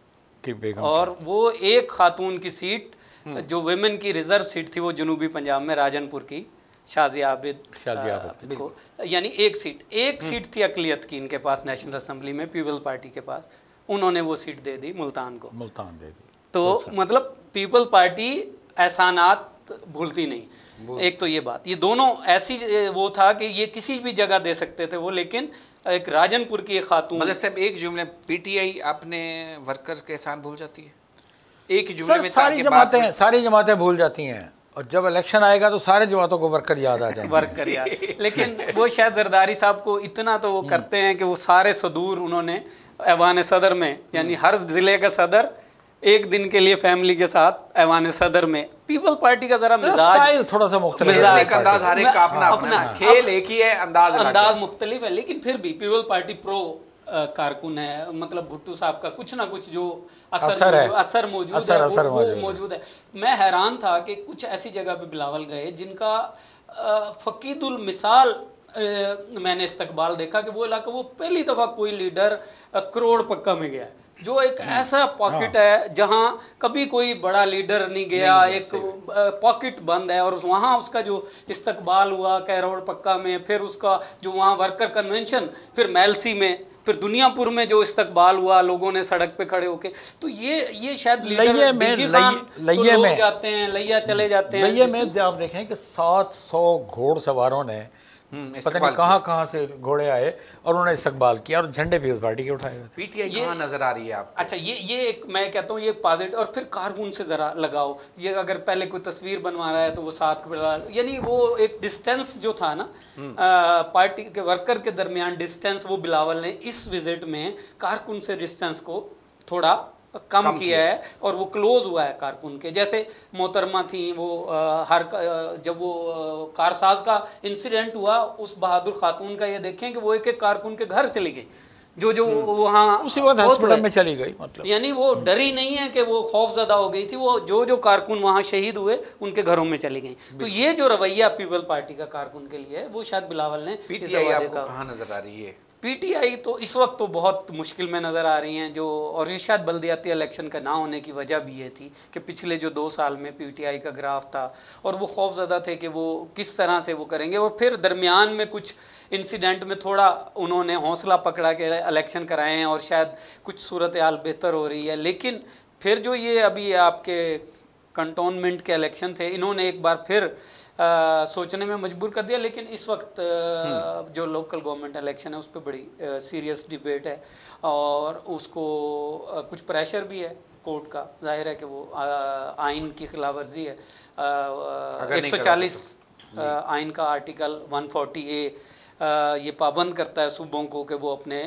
और वो 1 खातून की सीट जो वेमेन की रिजर्व सीट थी वो जनूबी पंजाब में राजनपुर की शाजिया आबिद को, यानी 1 सीट थी अकलियत की इनके पास नेशनल असेंबली में, पीपल पार्टी के पास। उन्होंने वो सीट दे दी मुल्तान दे दी। तो मतलब पीपल पार्टी एहसानात भूलती नहीं। एक तो ये बात, ये दोनों ऐसी वो था कि ये किसी भी जगह दे सकते थे वो, लेकिन एक राजनपुर की एक खातून, मतलब साहब एक जुमले पीटीआई अपने वर्कर्स के एहसान भूल जाती है, एक ही जुमले में सारी जमातें भूल जाती हैं, और जब इलेक्शन आएगा तो सारे जमातों को वर्कर याद आ जाएंगे। वर्कर याद लेकिन वो शायद जरदारी साहब को इतना तो वो करते हैं कि वो सारे सदूर उन्होंने ऐवान सदर में, यानी हर ज़िले का सदर 1 दिन के लिए फैमिली के साथ ऐवान सदर में। पीपल पार्टी का जरा मिजाज थोड़ा सा मुख्तलिफ है, अपना खेल एक ही है, अंदाज मुख्तलिफ है, लेकिन फिर भी पीपल पार्टी प्रो कारकुन है। मतलब भुट्टो साहब का कुछ ना कुछ जो असर मौजूद है। मैं हैरान था कि कुछ ऐसी जगह पे बिलावल गए जिनका फकीदुल मिसाल मैंने इस्तकबाल देखा कि वो इलाका, वो पहली दफ़ा कोई लीडर करोड़ पक्का में गया, जो एक ऐसा पॉकेट है जहां कभी कोई बड़ा लीडर नहीं गया, एक पॉकेट बंद है, और वहां उसका जो इस्तकबाल हुआ करोड़ पक्का में, फिर उसका जो वहां वर्कर कन्वेंशन, फिर मैलसी में, फिर दुनियापुर में जो इस्तकबाल हुआ लोगों ने सड़क पे खड़े होके। तो ये शायद लिया में जाते हैं, लिया चले जाते हैं। लिया में आप देखें कि 700 घोड़सवारों ने पता नहीं कहाँ से घोड़े आए और उन्होंने इस्तकबाल किया, और झंडे पीपल्स पार्टी के उठाए हुए थे। पीटीआई कहाँ नजर आ रही है आप? अच्छा, ये एक मैं कहता हूँ ये पॉजिटिव। और फिर कारकुन से जरा लगाओ, ये अगर पहले कोई तस्वीर बनवा रहा है तो वो साथ, यानी वो एक डिस्टेंस जो था ना पार्टी के वर्कर के दरमियान डिस्टेंस, वो बिलावल ने इस विजिट में कारकुन से डिस्टेंस को थोड़ा कम किया है, और वो क्लोज हुआ है कारकुन के। जैसे मोहतरमा थी वो जब वो कारसाज का इंसिडेंट हुआ, उस बहादुर खातून का ये देखें कि वो एक कारकुन के घर चली गई, जो वहाँ उसी वक्त हॉस्पिटल में चली गई। मतलब यानी वो डरी नहीं है कि वो खौफजदा हो गई थी, वो जो कारकुन वहाँ शहीद हुए उनके घरों में चली गई। तो ये जो रवैया पीपल पार्टी का कारकुन के लिए है, वो शायद बिलावल ने पीटीआई आपको कहाँ नजर आ रही है? पीटीआई तो इस वक्त तो बहुत मुश्किल में नज़र आ रही हैं जो, और ये शायद बल्दियाती इलेक्शन का ना होने की वजह भी ये थी कि पिछले जो 2 साल में पीटीआई का ग्राफ था और वो खौफज़दा थे कि वो किस तरह से वो करेंगे, और फिर दरमियान में कुछ इंसिडेंट में थोड़ा उन्होंने हौसला पकड़ा के इलेक्शन कराए हैं और शायद कुछ सूरत हाल बेहतर हो रही है। लेकिन फिर जो ये अभी आपके कंटोनमेंट के इलेक्शन थे, इन्होंने एक बार फिर सोचने में मजबूर कर दिया। लेकिन इस वक्त जो लोकल गवर्नमेंट इलेक्शन है उस पर बड़ी सीरियस डिबेट है और उसको कुछ प्रेशर भी है कोर्ट का। जाहिर है कि वो आइन की खिलाफ वर्जी है। 140 आइन का आर्टिकल 140A ये पाबंद करता है सूबों को कि वो अपने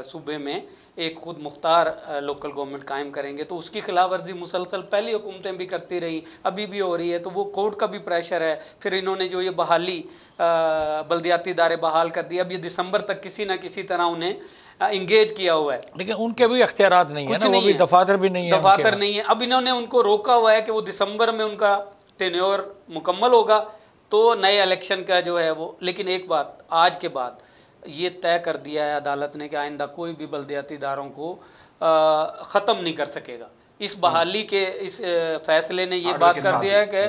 सूबे में एक खुद मुख्तार लोकल गवर्नमेंट कायम करेंगे, तो उसकी खिलाफ वर्जी मुसलसल पहली हुकूमतें भी करती रही, अभी भी हो रही है। तो वो कोर्ट का भी प्रेशर है। फिर इन्होंने जो ये बहाली बल्दियाती इदारे बहाल कर दिए, अब ये दिसंबर तक किसी ना किसी तरह उन्हें इंगेज किया हुआ है, लेकिन उनके भी अख्तियारात नहीं है ना, वो भी दफातर भी नहीं है, दफातर नहीं है। अब इन्होंने उनको रोका हुआ है कि वो दिसंबर में उनका टेन्योर मुकम्मल होगा तो नए इलेक्शन का जो है वो। लेकिन एक बात आज के बाद ये तय कर दिया है अदालत ने कि आइंदा कोई भी बल्दियाती इदारों को ख़त्म नहीं कर सकेगा। इस बहाली के इस फैसले ने ये बात कर दिया है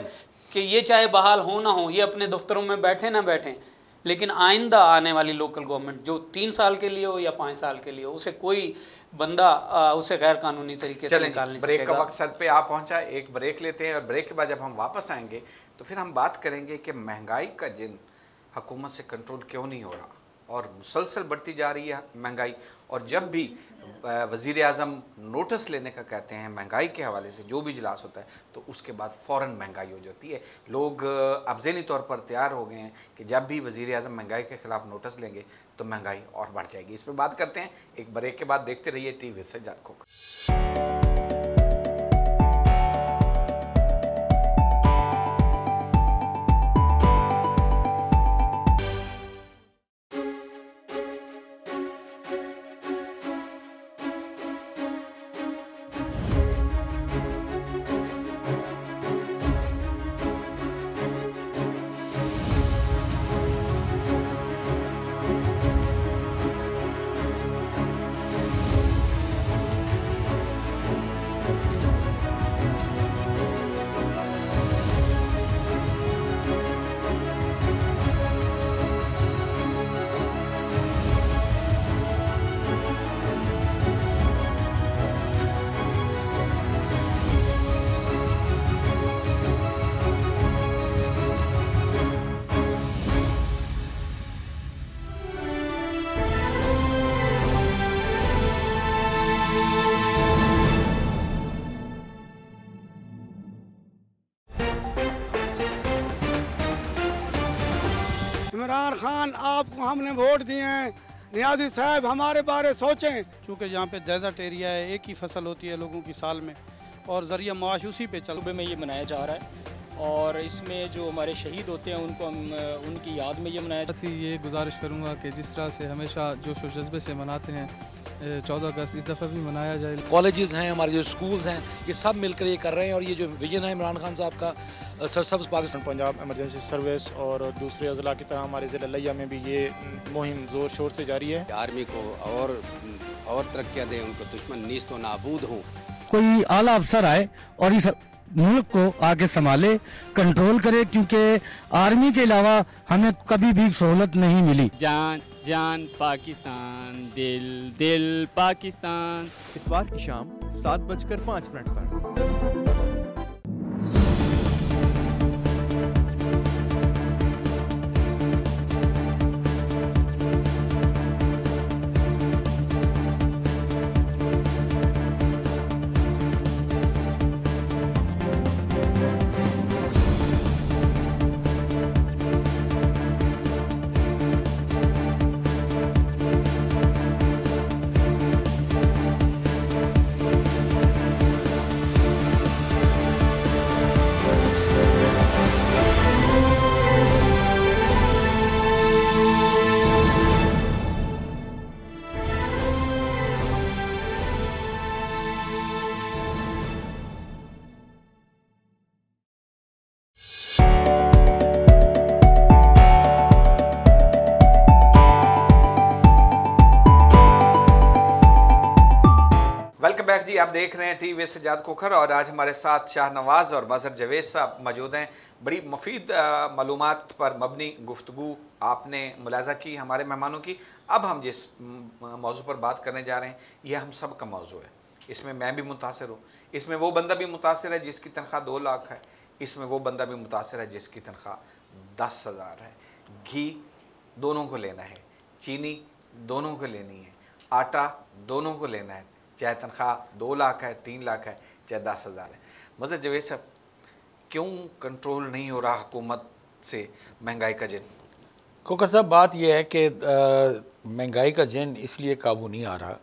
कि ये चाहे बहाल हो ना हो, ये अपने दफ्तरों में बैठे ना बैठें, लेकिन आइंदा आने वाली लोकल गवर्नमेंट जो 3 साल के लिए हो या 5 साल के लिए हो, उसे कोई बंदा उसे गैर कानूनी तरीके से निकाल नहीं ब्रेक सकेगा। का मकसद पे आप पहुंचा, एक ब्रेक लेते हैं और ब्रेक के बाद जब हम वापस आएंगे तो फिर हम बात करेंगे कि महंगाई का जिन हुकूमत से कंट्रोल क्यों नहीं हो रहा और मुसलसल बढ़ती जा रही है महंगाई। और जब भी वज़ीर आज़म नोटिस लेने का कहते हैं महंगाई के हवाले से, जो भी इजलास होता है, तो उसके बाद फ़ौरन महंगाई हो जाती है। लोग अब ज़हनी तौर पर तैयार हो गए हैं कि जब भी वज़ीर आज़म महंगाई के ख़िलाफ़ नोटिस लेंगे तो महंगाई और बढ़ जाएगी। इस पर बात करते हैं एक ब्रेक के बाद। देखते रहिए टीवी से जाद खोकर। इमरान खान आपको हमने वोट दिए हैं, नियाज़ी साहब हमारे बारे सोचें। चूँकि यहाँ पे डेजर्ट एरिया है, एक ही फसल होती है लोगों की साल में और ज़रिया माश उसी पे चल में ये मनाया जा रहा है और इसमें जो हमारे शहीद होते हैं उनको हम उनकी याद में ये मनाया साथ ही ये गुजारिश करूँगा कि जिस तरह से हमेशा जोश व जज्बे से मनाते हैं 14 अगस्त इस दफ़ा भी मनाया जाए। कॉलेजेस हैं, हमारे जो स्कूल्स हैं, ये सब मिलकर ये कर रहे हैं और ये जो विजन है इमरान खान साहब का सरसब्ज़ पाकिस्तान पंजाब एमरजेंसी सर्विस और दूसरे अजला की तरह हमारे ज़िला लिया में भी ये मुहिम ज़ोर शोर से जारी है। आर्मी को और तरक्कियाँ दें, उनको दुश्मन नीस्त व नाबूद हों। कोई आला अफसर आए और इस मुल्क को आगे संभाले, कंट्रोल करे, क्योंकि आर्मी के अलावा हमें कभी भी सहूलत नहीं मिली। जान जान पाकिस्तान, दिल दिल पाकिस्तान। इतवार की शाम 7:05 पर। आप देख रहे हैं टीवी सज्जाद खोखर और आज हमारे साथ शाहनवाज और मजहर जवेद साहब मौजूद हैं। बड़ी मुफीद मालूमात पर मबनी गुफ्तगू आपने मुलाजा की हमारे मेहमानों की। अब हम जिस मौजू पर बात करने जा रहे हैं यह हम सब का मौजू है। इसमें मैं भी मुतासिर हूँ, इसमें वो बंदा भी मुतासिर है जिसकी तनख्वाह 2 लाख है, इसमें वो बंदा भी मुतासिर है जिसकी तनख्वाह 10,000 है। घी दोनों को लेना है, चीनी दोनों को लेनी है, आटा दोनों को लेना है, चाहे तनख्वाह 2 लाख है, 3 लाख है, चाहे 10,000 है। मज़हर जवेद साहब, क्यों कंट्रोल नहीं हो रहा हुकूमत से महंगाई का जिन? खोखर साहब, बात यह है कि महंगाई का जिन इसलिए काबू नहीं आ रहा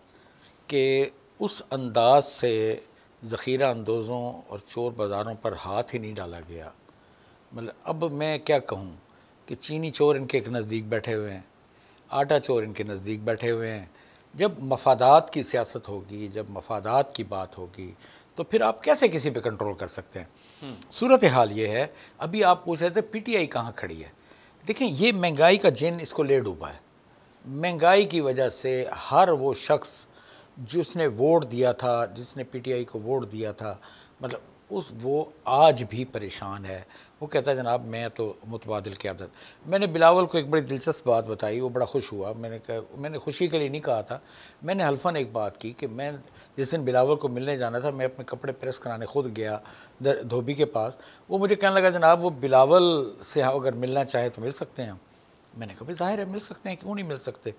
कि उस अंदाज से ज़ख़ीरा अंदोज़ों और चोर बाज़ारों पर हाथ ही नहीं डाला गया। मतलब अब मैं क्या कहूँ कि चीनी चोर इनके एक नज़दीक बैठे हुए हैं, आटा चोर इनके नज़दीक बैठे हुए हैं। जब मफादात की सियासत होगी, जब मफादात की बात होगी, तो फिर आप कैसे किसी पे कंट्रोल कर सकते हैं? सूरत हाल ये है। अभी आप पूछ रहे थे पीटीआई कहाँ खड़ी है। देखें, ये महंगाई का जिन इसको ले डूबा है। महंगाई की वजह से हर वो शख्स जिसने वोट दिया था, जिसने पीटीआई को वोट दिया था, मतलब वो आज भी परेशान है। वो कहता है जनाब मैं तो मुतबादिल की आदत। मैंने बिलावल को एक बड़ी दिलचस्प बात बताई, वो बड़ा खुश हुआ। मैंने खुशी के लिए नहीं कहा था, मैंने हल्फन एक बात की कि मैं जिस दिन बिलावल को मिलने जाना था, मैं अपने कपड़े प्रेस कराने खुद गया धोबी के पास। वो मुझे कहने लगा जनाब वो बिलावल से अगर मिलना चाहे तो मिल सकते हैं। मैंने कहा भाई ज़ाहिर है मिल सकते हैं, क्यों नहीं मिल सकते।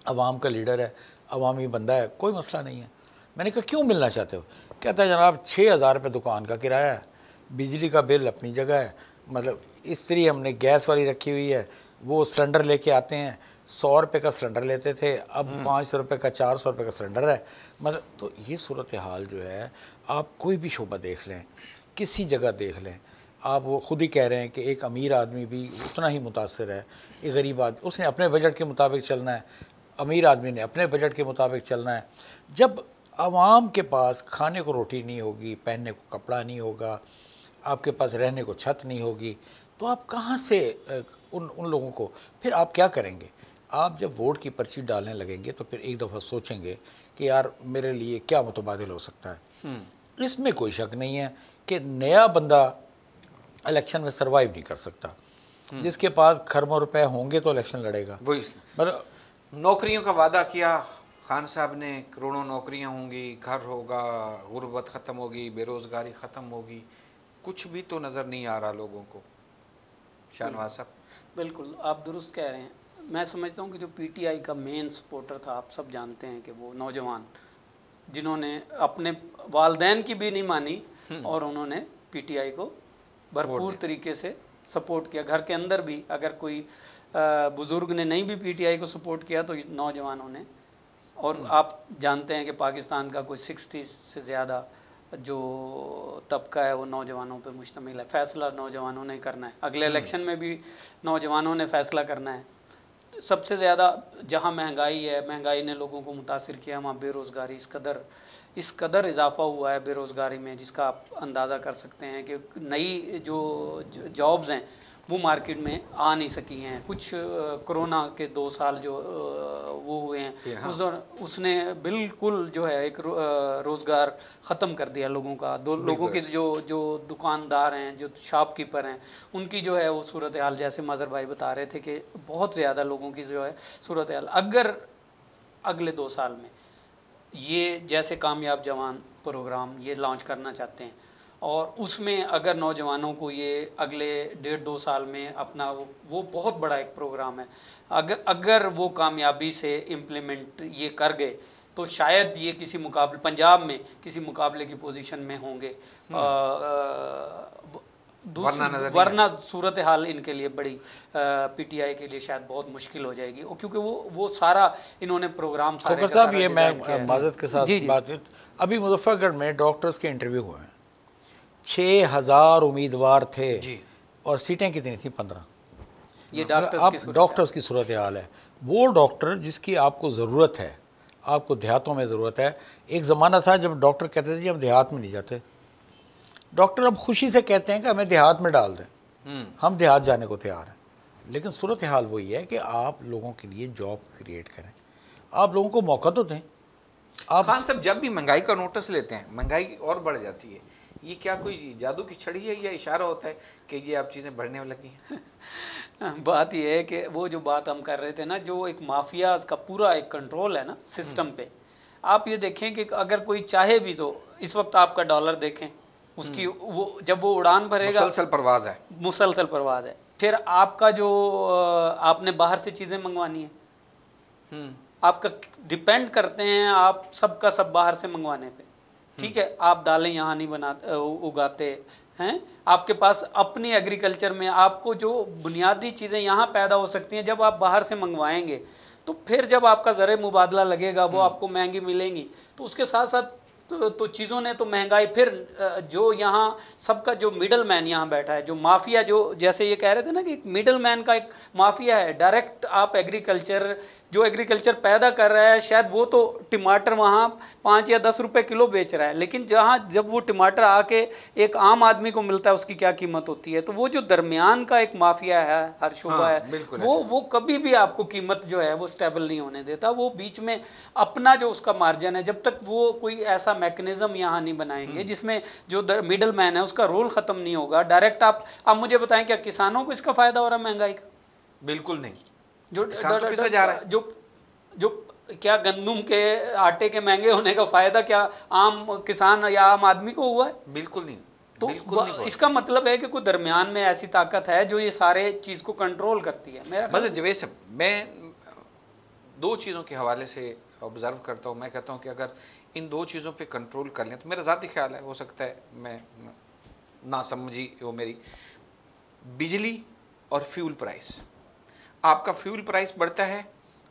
अवाम का लीडर है, अवामी बंदा है, कोई मसला नहीं है। मैंने कहा क्यों मिलना चाहते हो? कहता है जनाब 6,000 रुपये दुकान का किराया है, बिजली का बिल अपनी जगह है, मतलब इस्त्री हमने गैस वाली रखी हुई है, वो सिलेंडर लेके आते हैं, 100 रुपये का सिलेंडर लेते थे, अब 500 रुपये का 400 रुपये का सिलेंडर है। मतलब तो ये सूरत हाल जो है, आप कोई भी शोबा देख लें, किसी जगह देख लें, आप वो खुद ही कह रहे हैं कि एक अमीर आदमी भी उतना ही मुतासर है, एक गरीब आदमी उसने अपने बजट के मुताबिक चलना है, अमीर आदमी ने अपने बजट के मुताबिक चलना है। जब आवाम के पास खाने को रोटी नहीं होगी, पहनने को कपड़ा नहीं होगा, आपके पास रहने को छत नहीं होगी, तो आप कहाँ से उन लोगों को फिर आप क्या करेंगे? आप जब वोट की पर्ची डालने लगेंगे तो फिर एक दफ़ा सोचेंगे कि यार मेरे लिए क्या मुतबादिल हो सकता है। इसमें कोई शक नहीं है कि नया बंदा इलेक्शन में सर्वाइव नहीं कर सकता। जिसके पास खरबों रुपए होंगे तो इलेक्शन लड़ेगा। वही मतलब नौकरियों का वादा किया खान साहब ने, करोड़ों नौकरियां होंगी, घर होगा, गुर्बत ख़त्म होगी, बेरोज़गारी ख़त्म होगी, कुछ भी तो नज़र नहीं आ रहा लोगों को। शाहनवाज साहब, बिल्कुल आप दुरुस्त कह रहे हैं। मैं समझता हूँ कि जो पीटीआई का मेन सपोर्टर था, आप सब जानते हैं कि वो नौजवान जिन्होंने अपने वालदैन की भी नहीं मानी और उन्होंने पीटीआई को भरपूर तरीके से सपोर्ट किया। घर के अंदर भी अगर कोई बुज़ुर्ग ने नहीं भी पीटीआई को सपोर्ट किया तो नौजवानों ने। और आप जानते हैं कि पाकिस्तान का कोई 60 से ज़्यादा जो तबका है वो नौजवानों पे मुश्तमिल है। फ़ैसला नौजवानों ने करना है, अगले इलेक्शन में भी नौजवानों ने फ़ैसला करना है। सबसे ज़्यादा जहाँ महंगाई है, महंगाई ने लोगों को मुतासिर किया, वहाँ बेरोज़गारी इस कदर इजाफ़ा हुआ है बेरोज़गारी में, जिसका आप अंदाज़ा कर सकते हैं कि नई जो जॉब्स हैं वो मार्केट में आ नहीं सकी हैं। कुछ कोरोना के 2 साल जो वो हुए हैं उस दौरान उसने बिल्कुल जो है एक रोज़गार ख़त्म कर दिया लोगों का। लोगों के जो दुकानदार हैं, जो शॉपकीपर हैं, उनकी जो है वो सूरत हाल जैसे मज़हर भाई बता रहे थे कि बहुत ज़्यादा लोगों की जो है सूरत हाल। अगर अगले 2 साल में ये जैसे कामयाब जवान प्रोग्राम ये लॉन्च करना चाहते हैं और उसमें अगर नौजवानों को ये अगले 1.5-2 साल में अपना वो बहुत बड़ा एक प्रोग्राम है, अगर वो कामयाबी से इम्प्लीमेंट ये कर गए तो शायद ये किसी मुकाबले पंजाब में किसी मुकाबले की पोजीशन में होंगे। वरना सूरत हाल इनके लिए बड़ी पीटीआई के लिए शायद बहुत मुश्किल हो जाएगी, क्योंकि वो सारा इन्होंने प्रोग्राम सारे साहब ये मैं माजत के साथ बात है। अभी मुजफ्फरगढ़ में डॉक्टर्स के इंटरव्यू हुए हैं, 6,000 उम्मीदवार थे और सीटें कितनी थी? 15। ये डॉक्टर्स की सूरत हाल है। वो डॉक्टर जिसकी आपको ज़रूरत है, आपको देहातों में ज़रूरत है। एक ज़माना था जब डॉक्टर कहते थे जी हम देहात में नहीं जाते। डॉक्टर अब खुशी से कहते हैं कि हमें देहात में डाल दें, हम देहात जाने को तैयार हैं। लेकिन सूरत हाल वही है कि आप लोगों के लिए जॉब क्रिएट करें, आप लोगों को मौका तो दें। खान साहब जब भी महंगाई का नोटिस लेते हैं महंगाई और बढ़ जाती है, ये क्या कोई जादू की छड़ी है या इशारा होता है कि ये आप चीज़ें बढ़ने लगी हैं? बात ये है कि वो जो बात हम कर रहे थे ना, जो एक माफियाज का पूरा एक कंट्रोल है ना सिस्टम पे, आप ये देखें कि अगर कोई चाहे भी तो इस वक्त आपका डॉलर देखें, उसकी वो जब वो उड़ान भरेगा, मुसलसल परवाज है। फिर आपका जो आपने बाहर से चीज़ें मंगवानी है, आपका डिपेंड करते हैं आप सबका सब बाहर से मंगवाने पे, ठीक है। आप दालें यहाँ नहीं बनाते उगाते हैं, आपके पास अपनी एग्रीकल्चर में आपको जो बुनियादी चीज़ें यहाँ पैदा हो सकती हैं, जब आप बाहर से मंगवाएंगे तो फिर जब आपका ज़रे मुबादला लगेगा वो आपको महंगी मिलेंगी। तो उसके साथ साथ तो चीज़ों ने तो महंगाई, फिर जो यहाँ सबका जो मिडल मैन यहाँ बैठा है, जो माफिया, जो जैसे ये कह रहे थे ना कि एक मिडल मैन का एक माफिया है। डायरेक्ट आप एग्रीकल्चर, जो एग्रीकल्चर पैदा कर रहा है, शायद वो तो टमाटर वहाँ 5 या 10 रुपए किलो बेच रहा है, लेकिन जब वो टमाटर आके एक आम आदमी को मिलता है उसकी क्या कीमत होती है। तो वो जो दरमियान का एक माफिया है, हर शोबा है, वो कभी भी आपको कीमत जो है वो स्टेबल नहीं होने देता। वो बीच में अपना जो उसका मार्जिन है, जब तक वो कोई ऐसा मैकेनिज्म यहाँ नहीं बनाएंगे जिसमें जो मिडल मैन है उसका रोल ख़त्म नहीं होगा। डायरेक्ट आप मुझे बताएं, क्या किसानों को इसका फ़ायदा हो रहा है महंगाई का? बिल्कुल नहीं। जो क्या गंदुम के आटे के महंगे होने का फायदा क्या आम किसान या आम आदमी को हुआ है? बिल्कुल नहीं। तो बिल्कुल नहीं। इसका मतलब है कि कोई दरमियान में ऐसी ताकत है जो ये सारे चीज़ को कंट्रोल करती है। मेरा बस जवेद साहब, मैं 2 चीज़ों के हवाले से ऑब्ज़र्व करता हूँ। मैं कहता हूँ कि अगर इन 2 चीज़ों पे कंट्रोल कर लें, तो मेरा ज़ाती ख्याल है, हो सकता है मैं ना समझी वो मेरी, बिजली और फ्यूल प्राइस। आपका फ्यूल प्राइस बढ़ता है,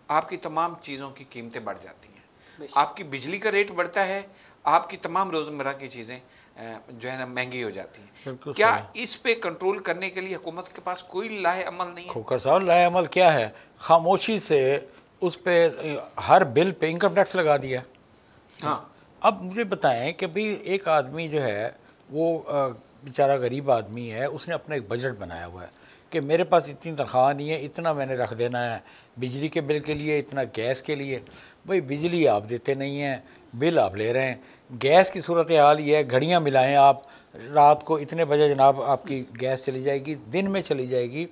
आपकी तमाम चीज़ों की कीमतें बढ़ जाती हैं। आपकी बिजली का रेट बढ़ता है, आपकी तमाम रोज़मर्रा की चीज़ें जो है ना महंगी हो जाती हैं। क्या इस पे कंट्रोल करने के लिए हुकूमत के पास कोई लाहे अमल नहीं है? खोकर साहब, लाहे अमल क्या है? खामोशी से उस पे हर बिल पे इनकम टैक्स लगा दिया। हाँ, अब मुझे बताएं कि भाई एक आदमी जो है वो बेचारा गरीब आदमी है, उसने अपना एक बजट बनाया हुआ है कि मेरे पास इतनी तनख्वाह नहीं है, इतना मैंने रख देना है बिजली के बिल के लिए, इतना गैस के लिए। भाई बिजली आप देते नहीं हैं, बिल आप ले रहे हैं। गैस की सूरत हाल ये है, घड़ियाँ मिलाएं आप, रात को इतने बजे जनाब आपकी गैस चली जाएगी, दिन में चली जाएगी।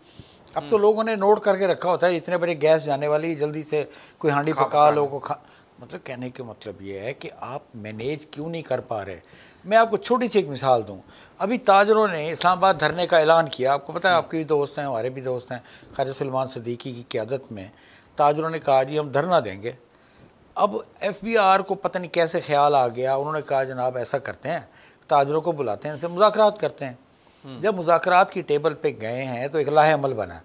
अब तो लोगों ने नोट करके रखा होता है इतने बजे गैस जाने वाली, जल्दी से कोई हांडी पका लो को खा। मतलब कहने का मतलब ये है कि आप मैनेज क्यों नहीं कर पा रहे। मैं आपको छोटी सी एक मिसाल दूं, अभी ताजरों ने इस्लामाबाद धरने का ऐलान किया। आपको पता है, आपके भी दोस्त हैं, हमारे भी दोस्त हैं, ख्वाजा सलमान सदीकी की क़यादत में ताजरों ने कहा जी हम धरना देंगे। अब FBR को पता नहीं कैसे ख्याल आ गया, उन्होंने कहा जनाब ऐसा करते हैं, ताजरों को बुलाते हैं, उनसे मुज़ाकरात करते हैं। जब मुज़ाकरात की टेबल पे गए हैं तो एक लाहे अमल बना।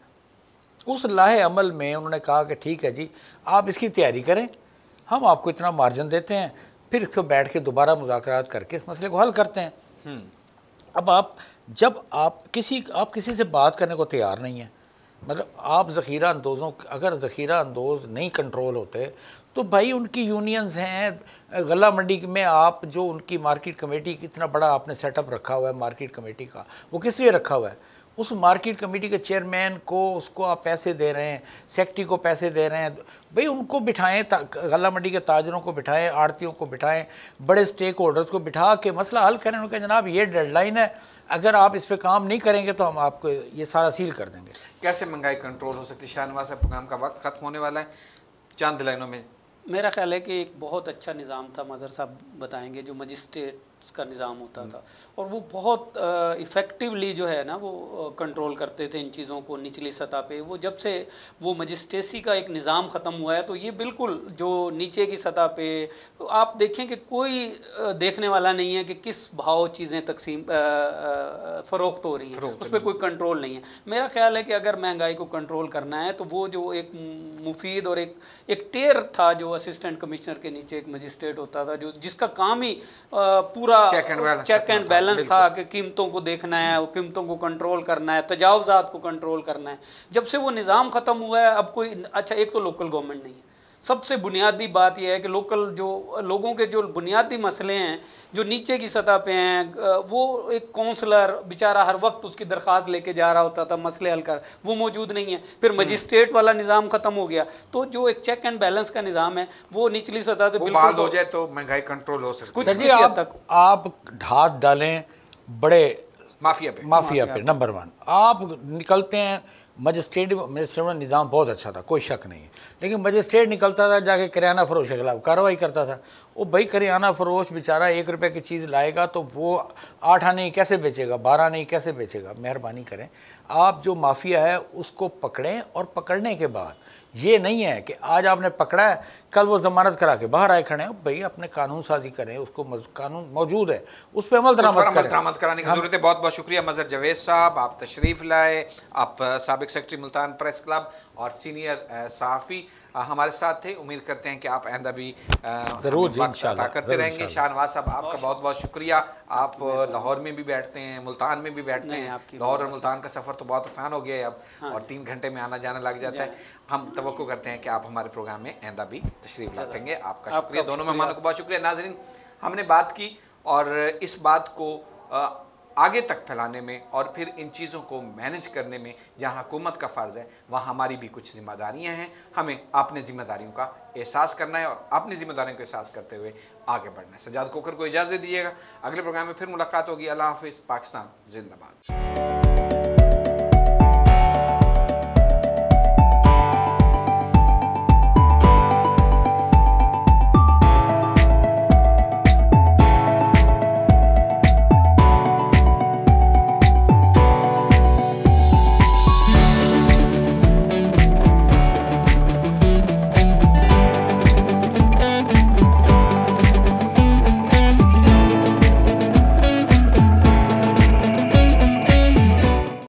उस लाहे अमल में उन्होंने कहा कि ठीक है जी, आप इसकी तैयारी करें, हम आपको इतना मार्जिन देते हैं, फिर इसको बैठ के दोबारा मुज़ाकरात करके इस मसले को हल करते हैं। अब जब आप किसी से बात करने को तैयार नहीं है, मतलब आप ज़ख़ीरा अंदोज़ों, अगर ज़ख़ीरा अंदोज़ नहीं कंट्रोल होते तो भाई उनकी यूनियंस हैं गला मंडी में, आप जो उनकी मार्केट कमेटी इतना बड़ा आपने सेटअप रखा हुआ है मार्केट कमेटी का, वो किस लिए रखा हुआ है? उस मार्केट कमेटी के चेयरमैन को, उसको आप पैसे दे रहे हैं, सेक्रेटरी को पैसे दे रहे हैं, भाई उनको बिठाएं, गला मंडी के ताजरों को बिठाएं, आड़तियों को बिठाएं, बड़े स्टेक होल्डर्स को बिठा के मसला हल करें। उनका जनाब ये डेडलाइन है, अगर आप इस पर काम नहीं करेंगे तो हम आपको ये सारा सील कर देंगे। कैसे महंगाई कंट्रोल हो सकती है? शाहनवाज साहब, प्रोग्राम का वक्त खत्म होने वाला है, चंद लाइनों में। मेरा ख्याल है कि एक बहुत अच्छा निज़ाम था, मज़हर साहब बताएंगे, जो मजिस्ट्रेट्स का निज़ाम होता था, और वो बहुत इफ़ेक्टिवली जो है ना वो कंट्रोल करते थे इन चीज़ों को निचली सतह पे। वो जब से वो मजिस्ट्रेसी का एक निज़ाम ख़त्म हुआ है तो ये बिल्कुल जो नीचे की सतह पे आप देखें कि कोई देखने वाला नहीं है कि किस भाव चीज़ें तकसीम फ़रोख्त हो रही हैं, उस पर कोई कंट्रोल नहीं है। मेरा ख्याल है कि अगर महंगाई को कंट्रोल करना है तो वो जो एक मुफीद और एक टेयर था, जो असिस्टेंट कमिश्नर के नीचे एक मजिस्ट्रेट होता था, जो जिसका काम ही पूरा चेक एंड बैलेंस था कि कीमतों को देखना है, वो कीमतों को कंट्रोल करना है, तजावुज़ात को कंट्रोल करना है। जब से वो निज़ाम ख़त्म हुआ है, अब कोई अच्छा, एक तो लोकल गवर्नमेंट नहीं है, सबसे बुनियादी बात यह है कि लोगों के जो बुनियादी मसले हैं जो नीचे की सतह पे हैं, वो एक काउंसलर बेचारा हर वक्त उसकी दरख्वास्त लेके जा रहा होता था मसले हल कर, वो मौजूद नहीं है। फिर मजिस्ट्रेट वाला निज़ाम ख़त्म हो गया, तो जो एक चेक एंड बैलेंस का निज़ाम है वो निचली सतह से बिल्कुल हो जाए तो महंगाई कंट्रोल हो सकती है। कुछ हद तक आप हाथ डालें बड़े माफिया पे नंबर 1। आप निकलते हैं मजिस्ट्रेट में निज़ाम बहुत अच्छा था, कोई शक नहीं है, लेकिन मजिस्ट्रेट निकलता था जाके किराना फरोश के खिलाफ कार्रवाई करता था। वो भाई किराना फरोश बेचारा 1 रुपये की चीज़ लाएगा तो वो 8 आने कैसे बेचेगा, 12 आने कैसे बेचेगा। मेहरबानी करें आप जो माफिया है उसको पकड़ें, और पकड़ने के बाद ये नहीं है कि आज आपने पकड़ा है कल वो जमानत करा के बाहर आए खड़े हैं। भाई अपने कानून साजी करें, उसको कानून मौजूद है उस पर अमल दरामद कराने की जरूरत है। बहुत बहुत शुक्रिया मजहर जवेद साहब, आप तशरीफ़ लाए। आप साबिक सेक्रेटरी मुल्तान प्रेस क्लब और सीनियर सहाफ़ी हमारे साथ थे। उम्मीद करते हैं कि आप आइंदा भी ज़रूर इंशाल्लाह करते रहेंगे। शाहनवाज साहब आपका बहुत बहुत शुक्रिया। आप लाहौर में भी बैठते हैं, मुल्तान में भी बैठते हैं। लाहौर और मुल्तान का सफ़र तो बहुत आसान हो गया है अब, और 3 घंटे में आना जाना लग जाता है। हम तवक्को करते हैं कि आप हमारे प्रोग्राम में आइंदा भी तशरीफ़ लाएंगे। आपका शुक्रिया, दोनों मेहमानों को बहुत शुक्रिया। नाज़रीन, हमने बात की और इस बात को आगे तक फैलाने में और फिर इन चीज़ों को मैनेज करने में जहां हुकूमत का फ़र्ज़ है वहां हमारी भी कुछ जिम्मेदारियां हैं। हमें अपनी जिम्मेदारियों का एहसास करना है और अपनी जिम्मेदारियों को एहसास करते हुए आगे बढ़ना है। सज्जाद खोखर को इजाज़त दीजिएगा, अगले प्रोग्राम में फिर मुलाकात होगी। अल्लाह हाफ़िज़। पाकिस्तान जिंदाबाद।